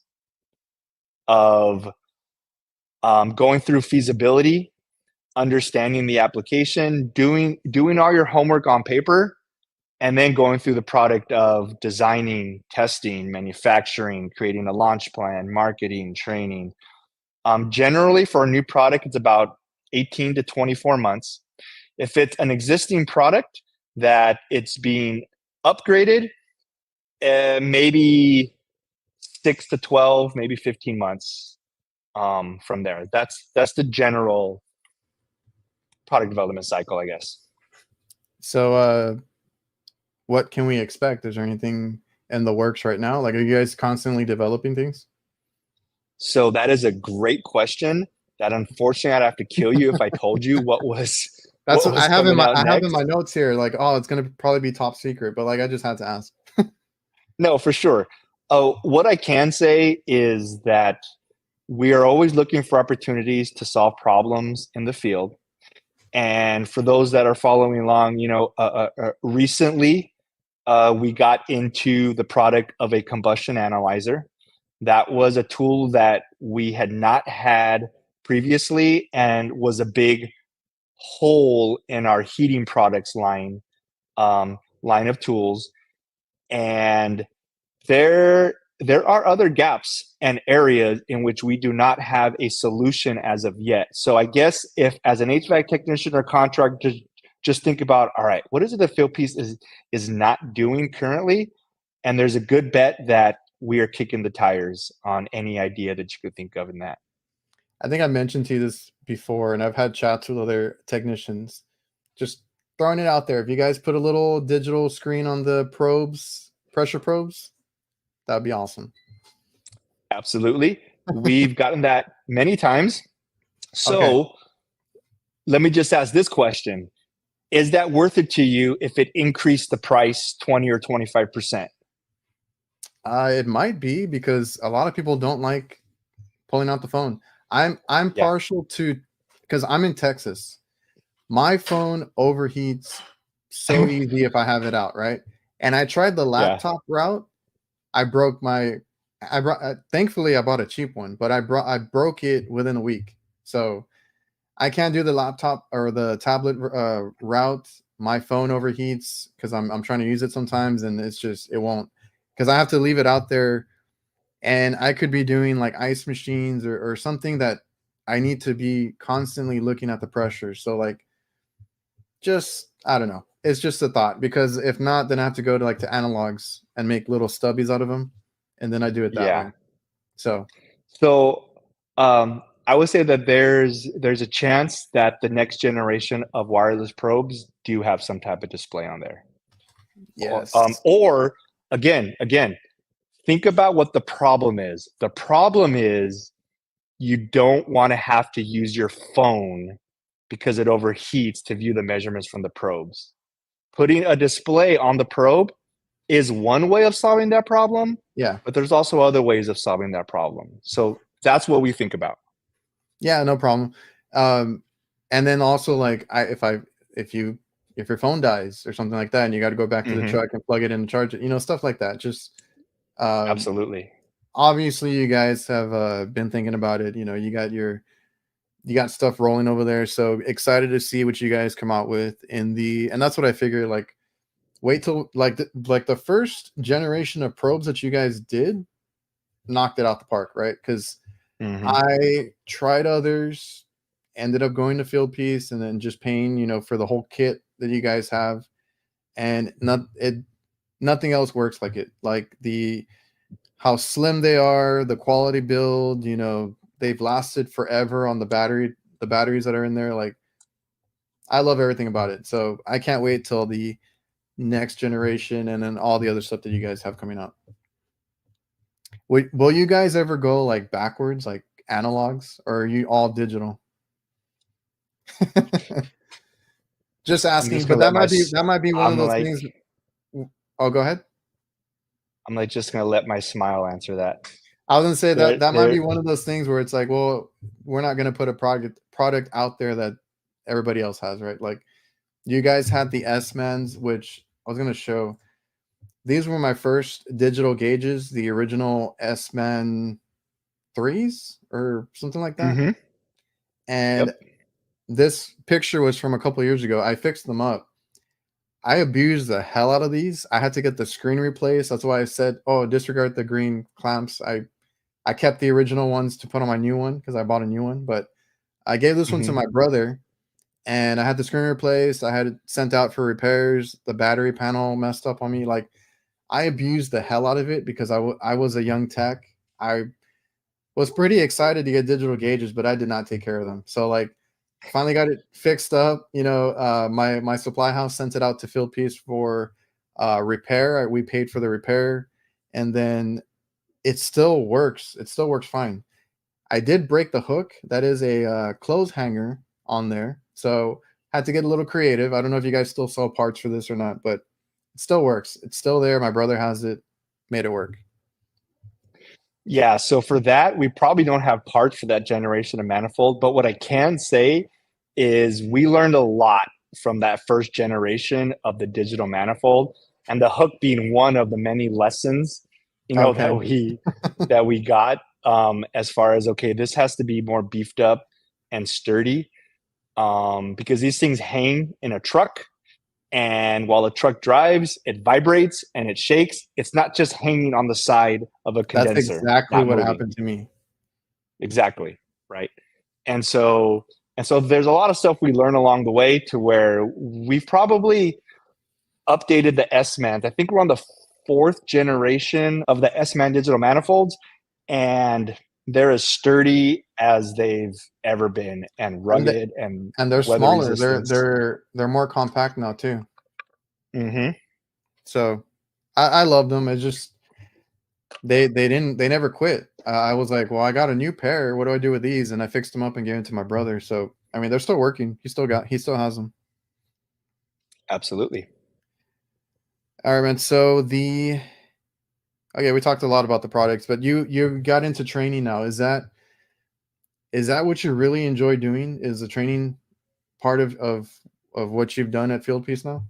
of going through feasibility, understanding the application, doing all your homework on paper, and then going through the product of designing, testing, manufacturing, creating a launch plan, marketing, training. Generally, for a new product, it's about 18 to 24 months. If it's an existing product that it's being upgraded, maybe 6 to 12, maybe 15 months from there. That's the general product development cycle, I guess. So what can we expect? Is there anything in the works right now? Like, are you guys constantly developing things? So that is a great question. That unfortunately I'd have to kill you if I told you what was That's what what was coming out I have in my next. notes here. Like, oh, it's gonna probably be top secret, but like I just had to ask. No, for sure. Oh, what I can say is that we are always looking for opportunities to solve problems in the field. And for those that are following along, recently we got into the product of a combustion analyzer. That was a tool that we had not had previously and was a big hole in our heating products line of tools. And there are other gaps and areas in which we do not have a solution as of yet. So I guess if as an HVAC technician or contractor, just think about, all right, what is it that Fieldpiece is not doing currently? And there's a good bet that we are kicking the tires on any idea that you could think of in that. I think I mentioned to you this before, and I've had chats with other technicians. Just throwing it out there. If you guys put a little digital screen on the probes, pressure probes, that'd be awesome. Absolutely. We've gotten that many times. Okay. So let me just ask this question. Is that worth it to you if it increased the price 20 or 25%? It might be because a lot of people don't like pulling out the phone. I'm Yeah. partial to, because I'm in Texas. My phone overheats so easy if I have it out, right? And I tried the Yeah. laptop route. I broke my I brought thankfully I bought a cheap one, but I broke it within a week. So I can't do the laptop or the tablet route. My phone overheats because I'm trying to use it sometimes, and it's just it won't, because I have to leave it out there, and I could be doing like ice machines or something that I need to be constantly looking at the pressure. So like, just I don't know. It's just a thought, because if not, then I have to go to like to analogs and make little stubbies out of them, and then I do it that Yeah. way. So So I would say that there's a chance that the next generation of wireless probes do have some type of display on there. yes, Or again, think about what the problem is. The problem is you don't want to have to use your phone because it overheats to view the measurements from the probes. Putting a display on the probe is one way of solving that problem, yeah, but there's also other ways of solving that problem. So that's what we think about. yeah, no problem. Um, and then also like if you if your phone dies or something like that, and you got to go back to the Mm-hmm. truck and plug it in and charge it, stuff like that. Just um, Absolutely. obviously you guys have been thinking about it. You got stuff rolling over there, so excited to see what you guys come out with and that's what I figure. Like, wait till like the first generation of probes that you guys did knocked it out the park, right? Because Mm-hmm. I tried others, ended up going to Fieldpiece, and then just paying, for the whole kit that you guys have, and nothing else works like it. Like how slim they are, the quality build, they've lasted forever on the batteries that are in there. Like, I love everything about it. So I can't wait till the next generation and then all the other stuff that you guys have coming out. Will you guys ever go like backwards, like analogs, or are you all digital? Just I'm just asking, but gonna let my that might be one of I'm those like things. Oh, go ahead. I'm like just gonna let my smile answer that. I was gonna say that There that might there be one of those things where it's like, well, we're not gonna put a product out there that everybody else has, right? Like, you guys had the S-Mans, which I was gonna show. These were my first digital gauges, the original S-Man threes or something like that. Mm-hmm. And Yep. this picture was from a couple years ago. I fixed them up. I abused the hell out of these. I had to get the screen replaced. That's why I said, "Oh, disregard the green clamps." I kept the original ones to put on my new one because I bought a new one. But I gave this one to Mm-hmm. my brother, and I had the screen replaced. I had it sent out for repairs. The battery panel messed up on me. Like, I abused the hell out of it because I was a young tech. I was pretty excited to get digital gauges, but I did not take care of them. So like, finally got it fixed up. My supply house sent it out to Fieldpiece for repair. We paid for the repair, and then it still works. It still works fine. I did break the hook. That is a clothes hanger on there, so had to get a little creative. I don't know if you guys still sell parts for this or not, but it still works. It's still there. My brother has it. Made it work. Yeah, so for that, we probably don't have parts for that generation of manifold, but what I can say is we learned a lot from that first generation of the digital manifold, and the hook being one of the many lessons, Okay. that we got, as far as, okay, this has to be more beefed up and sturdy, because these things hang in a truck, and while the truck drives, it vibrates and it shakes. It's not just hanging on the side of a That's condenser, exactly not what moving. happened to me. Exactly. Right. And so there's a lot of stuff we learn along the way to where we've probably updated the S-Mans. I think we're on the fourth generation of the S-Man digital manifolds. And they're as sturdy as they've ever been, and and rugged and and they're weather smaller. resistance. They're more compact now too. Mm-hmm. So I love them. It's just they never quit. I was like, well, I got a new pair. What do I do with these? And I fixed them up and gave them to my brother. So I mean, they're still working. He still has them. Absolutely. All right, man. So the okay, we talked a lot about the products, but you got into training now. Is that what you really enjoy doing? Is the training part of what you've done at Fieldpiece now?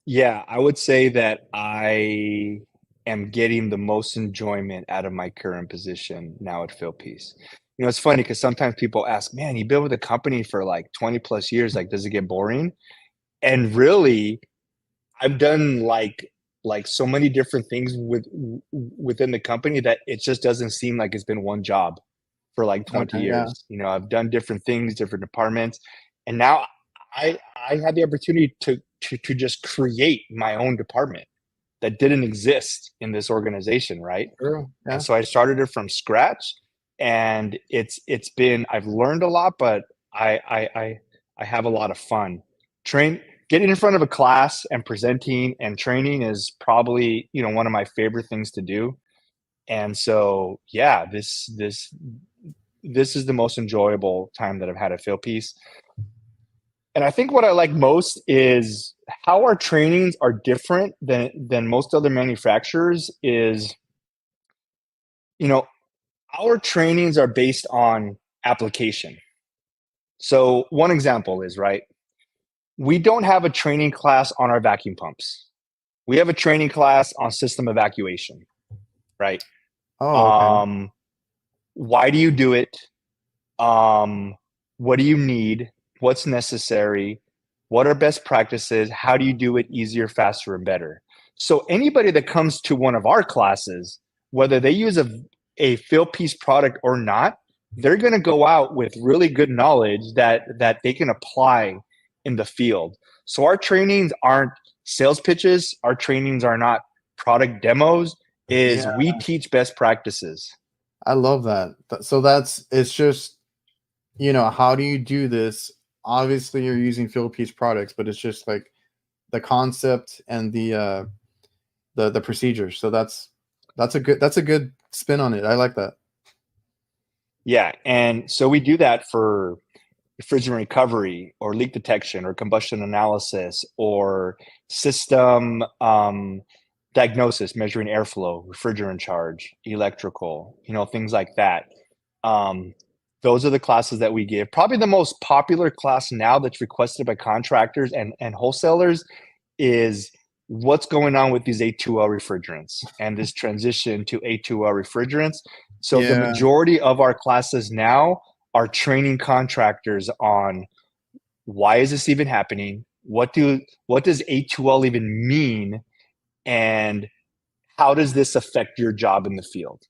Yeah, I would say that I am getting the most enjoyment out of my current position now at Fieldpiece. It's funny because sometimes people ask, "Man, you've been with a company for like 20 plus years. Like, does it get boring?" And really, I've done like so many different things within the company that it just doesn't seem like it's been one job for like 20 Okay, yeah. years. I've done different things, different departments, and now I had the opportunity to just create my own department that didn't exist in this organization, right? True. And Yeah. so I started it from scratch, and it's been I've learned a lot, but I have a lot of fun. Train Getting in front of a class and presenting and training is probably one of my favorite things to do. And so yeah, this is the most enjoyable time that I've had at Fieldpiece. And I think what I like most is how our trainings are different than most other manufacturers. Is you know our trainings are based on application. So one example is, right, we don't have a training class on our vacuum pumps. We have a training class on system evacuation, right? Oh, okay. Um, why do you do it? What do you need? What's necessary? What are best practices? How do you do it easier, faster, and better? So anybody that comes to one of our classes, whether they use a Fieldpiece product or not, they're going to go out with really good knowledge that they can apply in the field. So our trainings aren't sales pitches. Our trainings are not product demos. Yeah, Is we teach best practices. I love that. So it's just, how do you do this? Obviously, you're using Fieldpiece products, but it's just like the concept and the procedures. So that's a good spin on it. I like that. Yeah, and so we do that for refrigerant recovery or leak detection or combustion analysis or system diagnosis, measuring airflow, refrigerant charge, electrical, things like that. Um, those are the classes that we give. Probably the most popular class now that's requested by contractors and wholesalers is what's going on with these A2L refrigerants and this transition to A2L refrigerants. So the Yeah, majority of our classes now are training contractors on why is this even happening? What does A2L even mean? And how does this affect your job in the field?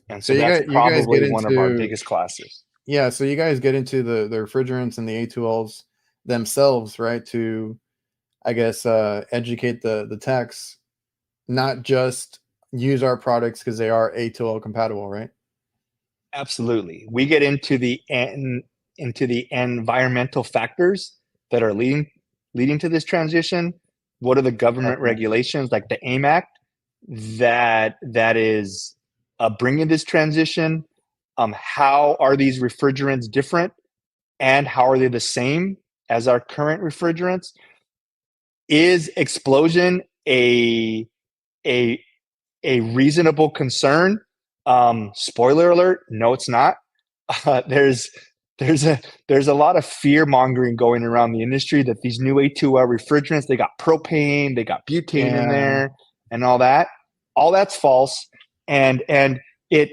And so so you that's guys you guys get probably one of our into biggest classes. yeah, so you guys get into the refrigerants and the A2Ls themselves, right? To, I guess, educate the techs, not just use our products because they are A2L compatible, right? Absolutely. We get into the environmental factors that are leading to this transition. What are the government Okay. regulations like the AIM Act that is bringing this transition? How are these refrigerants different, and how are they the same as our current refrigerants? Is explosion a a reasonable concern? Spoiler alert: no, it's not. Uh, there's there's a there's a lot of fear mongering going around the industry that these new A2L refrigerants, they got propane, they got butane in Yeah. there, and all that. All that's false, and it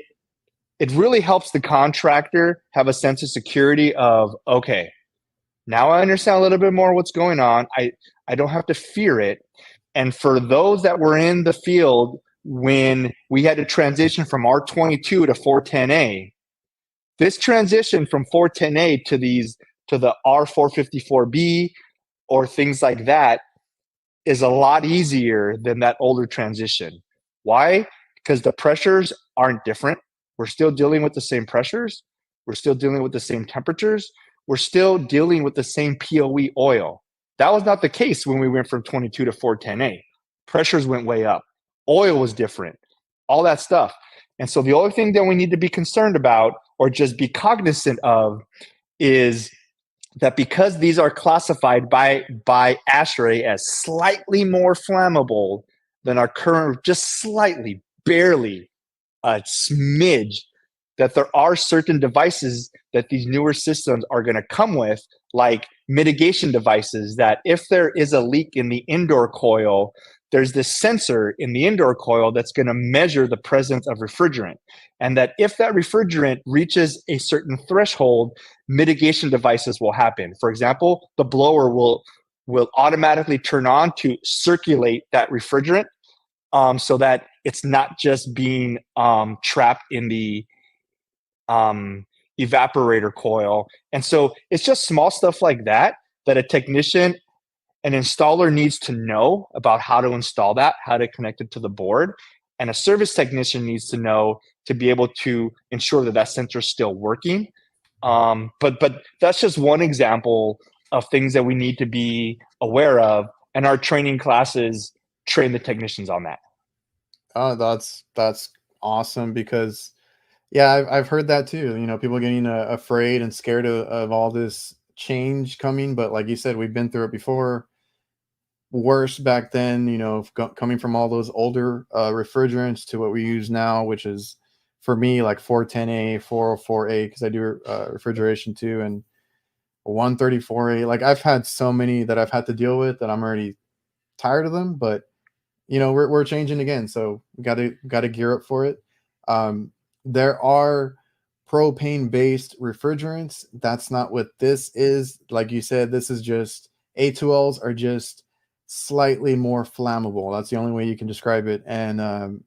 it really helps the contractor have a sense of security of, okay, now I understand a little bit more what's going on. I don't have to fear it. And for those that were in the field when we had to transition from R22 to 410A, this transition from 410A to the R454B or things like that is a lot easier than that older transition. Why? Because the pressures aren't different. We're still dealing with the same pressures. We're still dealing with the same temperatures. We're still dealing with the same POE oil. That was not the case when we went from 22 to 410A. Pressures went way up. Oil was different, all that stuff. And so the only thing that we need to be concerned about or just be cognizant of is that because these are classified by ASHRAE as slightly more flammable than our current, just slightly, barely, a smidge, that there are certain devices that these newer systems are going to come with, like mitigation devices, that if there is a leak in the indoor coil, there's this sensor in the indoor coil that's going to measure the presence of refrigerant. And that if that refrigerant reaches a certain threshold, mitigation devices will happen. For example, the blower will automatically turn on to circulate that refrigerant, so that it's not just being trapped in the evaporator coil. And so it's just small stuff like that a technician, an installer needs to know about how to install that, how to connect it to the board. And a service technician needs to know to be able to ensure that that sensor is still working. But that's just one example of things that we need to be aware of. And our training classes train the technicians on that. Oh, that's awesome, because yeah, I've heard that too. You know, people getting afraid and scared of all this change coming. But like you said, we've been through it before. Worse back then, you know, coming from all those older refrigerants to what we use now, which is for me like 410A, 404A, because I do refrigeration too, and 134A. Like I've had so many that I've had to deal with that I'm already tired of them. But you know, we're changing again, so we gotta gear up for it. There are propane based refrigerants. That's not what this is. Like you said, this is just A2Ls are just slightly more flammable. That's the only way you can describe it. And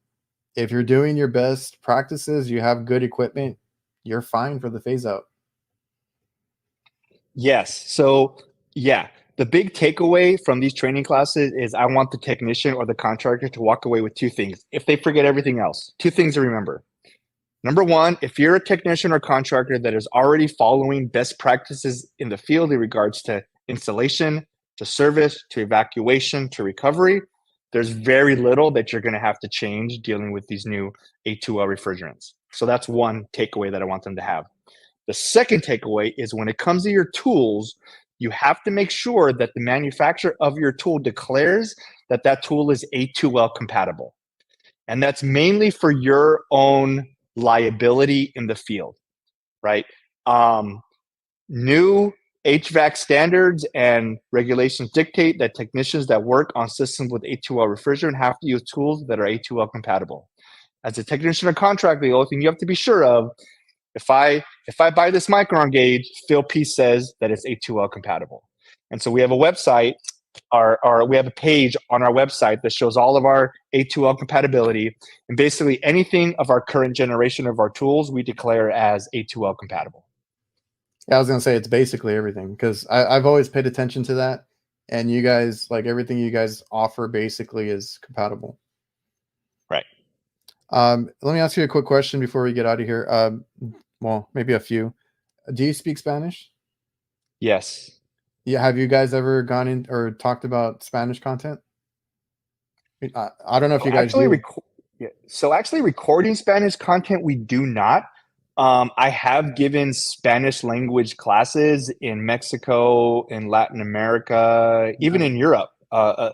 if you're doing your best practices, you have good equipment, you're fine for the phase out. Yes. So yeah, the big takeaway from these training classes is I want the technician or the contractor to walk away with two things. If they forget everything else, two things to remember. Number one, if you're a technician or contractor that is already following best practices in the field in regards to installation, to service, to evacuation, to recovery, there's very little that you're going to have to change dealing with these new A2L refrigerants. So that's one takeaway that I want them to have. The second takeaway is when it comes to your tools, you have to make sure that the manufacturer of your tool declares that that tool is A2L compatible. And that's mainly for your own liability in the field, right? New HVAC standards and regulations dictate that technicians that work on systems with A2L refrigerant have to use tools that are A2L compatible. As a technician or contractor, the only thing you have to be sure of, if I buy this micron gauge, Fieldpiece says that it's A2L compatible. And so we have a website, we have a page on our website that shows all of our A2L compatibility, and basically anything of our current generation of our tools we declare as A2L compatible. Yeah, I was gonna say it's basically everything, because I've always paid attention to that, and you guys, like everything you guys offer basically is compatible. Right. Let me ask you a quick question before we get out of here. Well, maybe a few. Do you speak Spanish? Yes. Yeah. Have you guys ever gone in or talked about Spanish content? I don't know if you guys do. So actually recording Spanish content, we do not. I have given Spanish language classes in Mexico, in Latin America, even in Europe,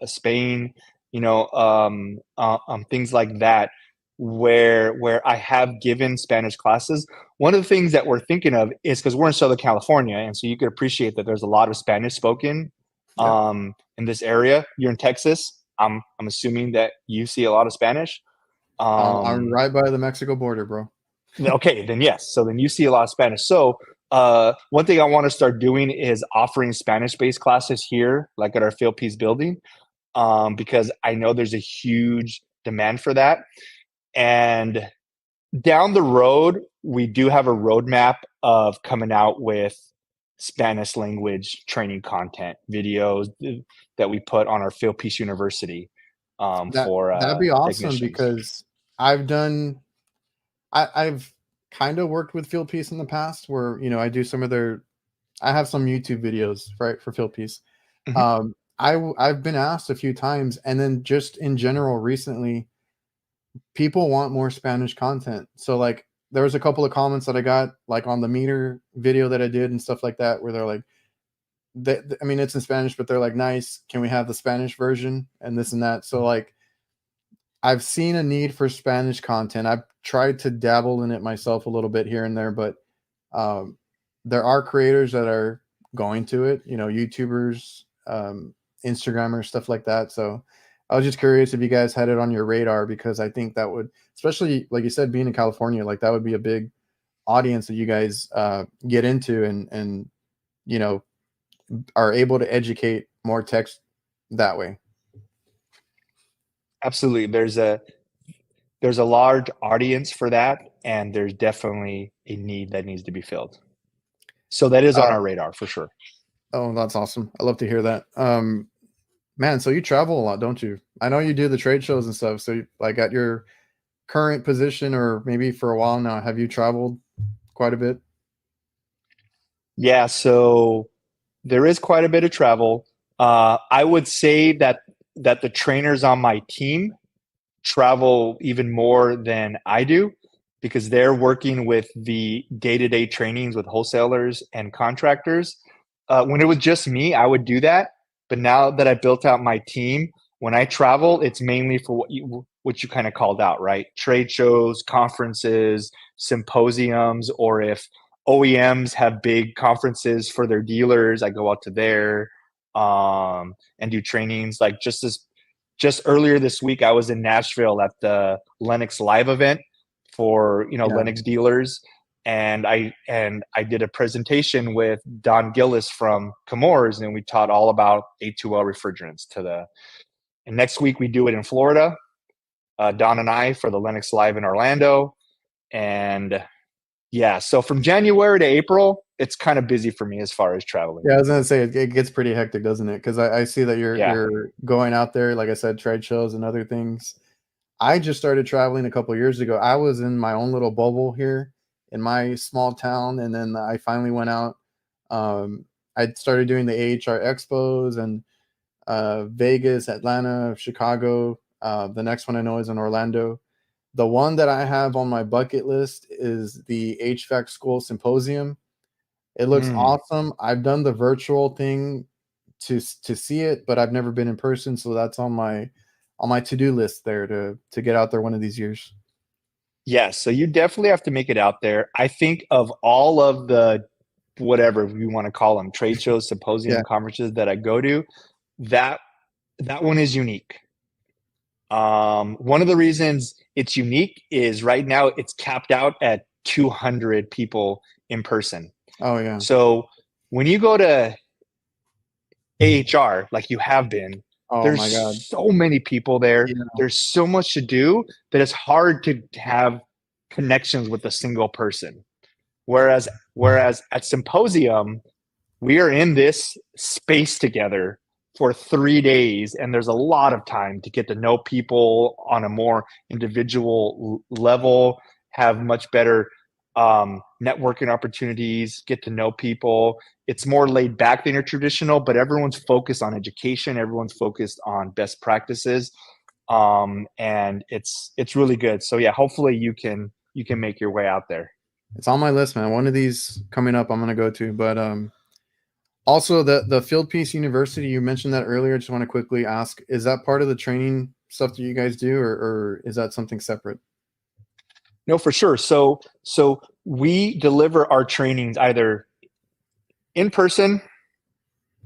Spain, things like that, where I have given Spanish classes. One of the things that we're thinking of is because we're in Southern California, and so you could appreciate that there's a lot of Spanish spoken in this area. You're in Texas. I'm assuming that you see a lot of Spanish. I'm right by the Mexico border, bro. Okay, then yes. So then you see a lot of Spanish. So one thing I want to start doing is offering Spanish-based classes here, like at our Fieldpiece building, because I know there's a huge demand for that. And down the road, we do have a roadmap of coming out with Spanish language training content videos that we put on our Fieldpiece University for that'd be awesome, technicians. because I've kind of worked with Fieldpiece in the past, where I do some of their. I have some YouTube videos right for Fieldpiece. Mhm. I've been asked a few times, and then just in general recently, people want more Spanish content. So like there was a couple of comments that I got like on the meter video that I did and stuff like that, where they're like, I mean, it's in Spanish, but they're like, nice. Can we have the Spanish version and this and that? So like, I've seen a need for Spanish content. I've tried to dabble in it myself a little bit here and there, but um, there are creators that are going to it, YouTubers, Instagrammers, stuff like that. So I was just curious if you guys had it on your radar, because I think that would, especially like you said, being in California, like that would be a big audience that you guys get into, and you know are able to educate more text that way. Absolutely. There's a large audience for that, and there's definitely a need that needs to be filled. So that is on Uh, our radar for sure. oh, that's awesome. I love to hear that. Man, so you travel a lot, don't you? I know you do the trade shows and stuff. So like at your current position, or maybe for a while now, have you traveled quite a bit? Yeah, so there is quite a bit of travel. I would say that the trainers on my team travel even more than I do, because they're working with the day-to-day trainings with wholesalers and contractors. When it was just me, I would do that. But now that I built out my team, when I travel, it's mainly for what you kind of called out, right? Trade shows, conferences, symposiums, or if OEMs have big conferences for their dealers, I go out to there and do trainings. Like just earlier this week, I was in Nashville at the Lennox Live event for Yeah. Lennox dealers, and I did a presentation with Don Gillis from Chemours, and we taught all about A2L refrigerants to the. And next week we do it in Florida, Don and I, for the Lennox Live in Orlando, and yeah, so from January to April, it's kind of busy for me as far as traveling. Yeah, I was gonna say it gets pretty hectic, doesn't it? Because I see that Yeah. you're going out there, like I said, trade shows and other things. I just started traveling a couple years ago. I was in my own little bubble here in my small town, and then I finally went out. I started doing the AHR expos and Vegas, Atlanta, Chicago. The next one I know is in Orlando. The one that I have on my bucket list is the HVAC School Symposium. It looks Mm. awesome. I've done the virtual thing to see it, but I've never been in person, so that's on my to-do list there to get out there one of these years. Yes, so you definitely have to make it out there. I think of all of the whatever we want to call them, trade shows, Yeah. symposium, conferences that I go to, that that one is unique. One of the reasons it's unique is right now it's capped out at 200 people in person. Oh yeah. So when you go to AHR, like you have been, Oh there's my God. so many people there. Yeah. There's so much to do that it's hard to have connections with a single person. Whereas at Symposium, we are in this space together for 3 days, and there's a lot of time to get to know people on a more individual level, have much better networking opportunities, get to know people. It's more laid back than your traditional, but everyone's focused on education, everyone's focused on best practices, and it's really good. So yeah, hopefully you can make your way out there. It's on my list, man. One of these coming up I'm gonna go to. But also the Fieldpiece University, you mentioned that earlier. I just want to quickly ask, is that part of the training stuff that you guys do, or is that something separate? No, for sure. So we deliver our trainings either in person,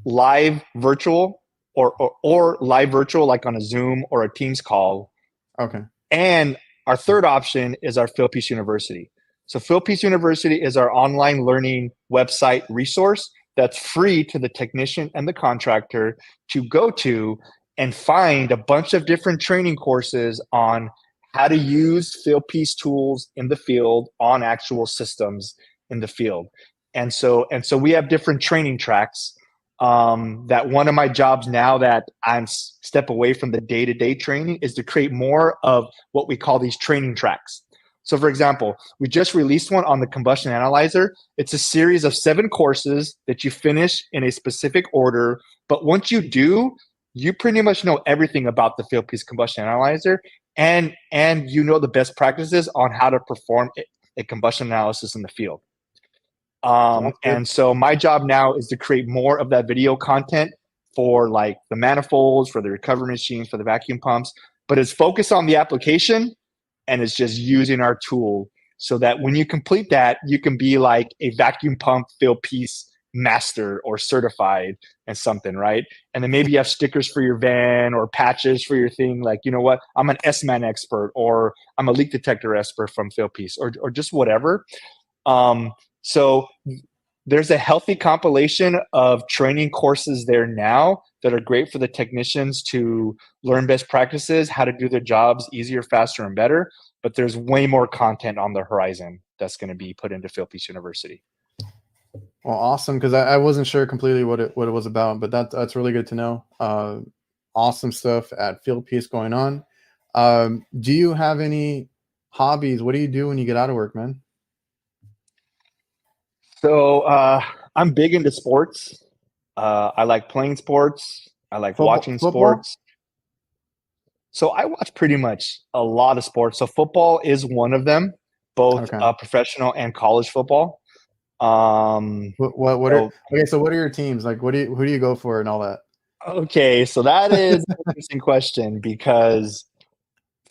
live virtual, or live virtual, like on a Zoom or a Teams call. Okay. And our third option is our Fieldpiece University. So Fieldpiece University is our online learning website resource that's free to the technician and the contractor to go to and find a bunch of different training courses on how to use Fieldpiece tools in the field on actual systems in the field. And so we have different training tracks. That one of my jobs now that I'm step away from the day-to-day training is to create more of what we call these training tracks. So for example, we just released one on the combustion analyzer. It's a series of 7 courses that you finish in a specific order. But once you do, you pretty much know everything about the Fieldpiece combustion analyzer, and you know the best practices on how to perform a combustion analysis in the field. And so my job now is to create more of that video content for like the manifolds, for the recovery machines, for the vacuum pumps, but it's focused on the application, and it's just using our tool so that when you complete that, you can be like a vacuum pump Fieldpiece master or certified and something, right? And then maybe you have stickers for your van or patches for your thing. Like, you know what? I'm an S-man expert, or I'm a leak detector expert from Fieldpiece, or just whatever. So there's a healthy compilation of training courses there now that are great for the technicians to learn best practices, how to do their jobs easier, faster, and better. But there's way more content on the horizon that's going to be put into Fieldpiece University. Well, awesome, because I wasn't sure completely what it was about, but that's really good to know. Awesome stuff at Fieldpiece going on. Do you have any hobbies? What do you do when you get out of work, man? So I'm big into sports. I like playing sports. I like watching Football? sports. So I watch pretty much a lot of sports. So football is one of them, both Okay. professional and college football. What are okay? So what are your teams like? Who do you go for and all that? Okay, so that is an interesting question, because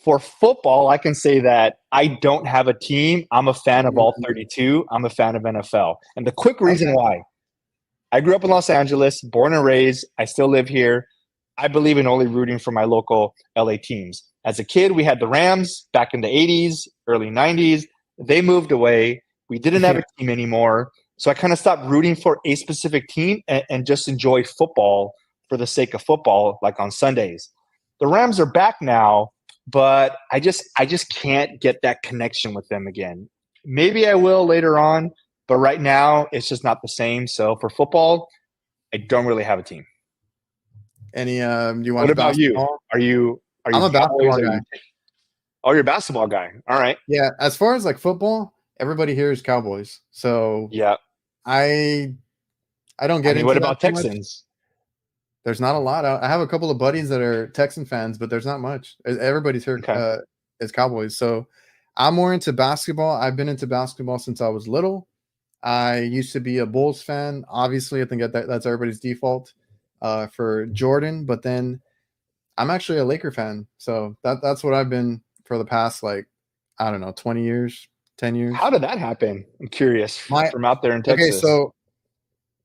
for football, I can say that I don't have a team. I'm a fan of all 32. I'm a fan of NFL. And the quick reason why, I grew up in Los Angeles, born and raised. I still live here. I believe in only rooting for my local LA teams. As a kid, we had the Rams back in the 80s, early 90s. They moved away. We didn't have a team anymore. So I kind of stopped rooting for a specific team and just enjoy football for the sake of football, like on Sundays. The Rams are back now, but I just can't get that connection with them again. Maybe I will later on, but right now it's just not the same. So for football, I don't really have a team. Any do you watch What about basketball? you? Are you I'm a basketball guy. Oh, you're a basketball guy. All right. Yeah, as far as like football, everybody here is Cowboys. So Yeah. I don't get into what that about too much. Texans? There's not a lot. I have a couple of buddies that are Texan fans, but there's not much. Everybody's here is Cowboys. So I'm more into basketball. I've been into basketball since I was little. I used to be a Bulls fan. Obviously, I think that's everybody's default for Jordan. But then I'm actually a Laker fan. So that's what I've been for the past, like, I don't know, 20 years, 10 years. How did that happen? I'm curious from out there in Texas. Okay, so,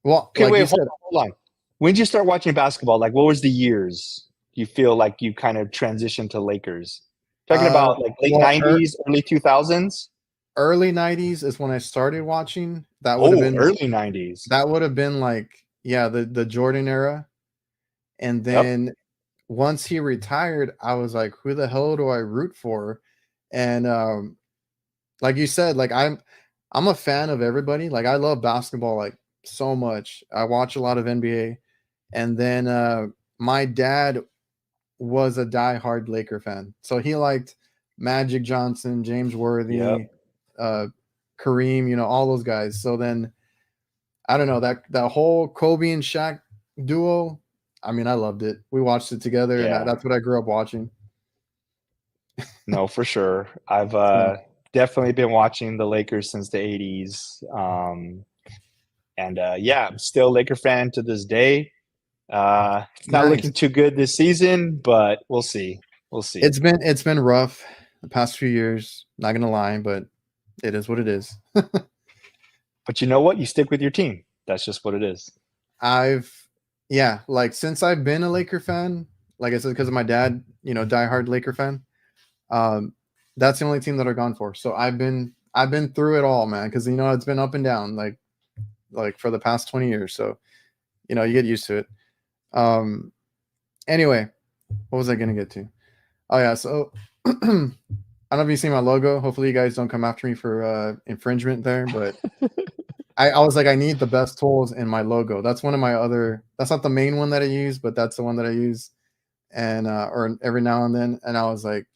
well, okay, like wait, you said, hold on. When did you start watching basketball? Like, what was the years you feel like you kind of transitioned to Lakers? Talking about like late 90s, early 2000s? Early 90s is when I started watching. That would have been early 90s. That would have been like, yeah, the Jordan era. And then once he retired, I was like, who the hell do I root for? And like you said, like I'm a fan of everybody. Like I love basketball like so much. I watch a lot of NBA. And then my dad was a diehard Laker fan. So he liked Magic Johnson, James Worthy, Kareem, you know, all those guys. So then I don't know, that whole Kobe and Shaq duo, I mean, I loved it. We watched it together, and that's what I grew up watching. No, for sure. I've definitely been watching the Lakers since the 80s. Yeah, I'm still a Laker fan to this day. It's not looking too good this season, but we'll see. We'll see. It's been rough the past few years, not gonna lie, but it is what it is. But you know what? You stick with your team. That's just what it is. Like since I've been a Laker fan, like I said, because of my dad, you know, diehard Laker fan. That's the only team that I've gone for. So I've been through it all, man, because you know it's been up and down like for the past 20 years. So, you know, you get used to it. Anyway, what was I gonna get to? Oh yeah, so I don't know if you see my logo. Hopefully you guys don't come after me for infringement there, but I was like, I need the best tools in my logo. That's one of my that's not the main one that I use, but that's the one that I use. And or every now and then. And I was like,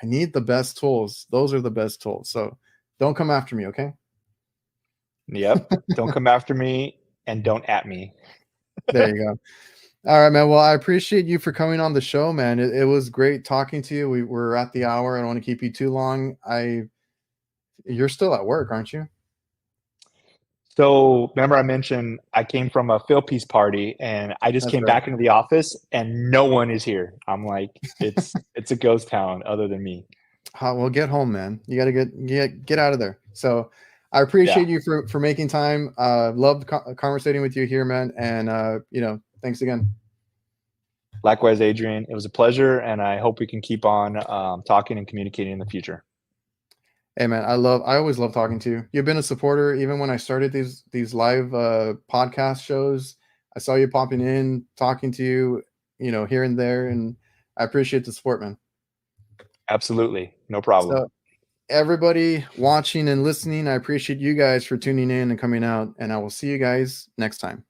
I I need the best tools. Those are the best tools. So don't come after me, okay? Yep. Don't come after me and don't at me. There you go. All right, man. Well, I appreciate you for coming on the show, man. It was great talking to you. We're at the hour. I don't want to keep you too long. You're still at work, aren't you? So remember I mentioned I came from a Fieldpiece party and I just That's came right. back into the office and no one is here. I'm like, it's a ghost town other than me. Well, get home, man. You got to get out of there. So I Yeah. appreciate you for making time. Loved conversating with you here, man. And thanks again. Likewise, Adrian, it was a pleasure, and I hope we can keep on talking and communicating in the future. Hey, man, I always love talking to you. You've been a supporter even when I started these live podcast shows. I saw you popping in, talking to you, here and there, and I appreciate the support, man. Absolutely, no problem. So, everybody watching and listening, I appreciate you guys for tuning in and coming out, and I will see you guys next time.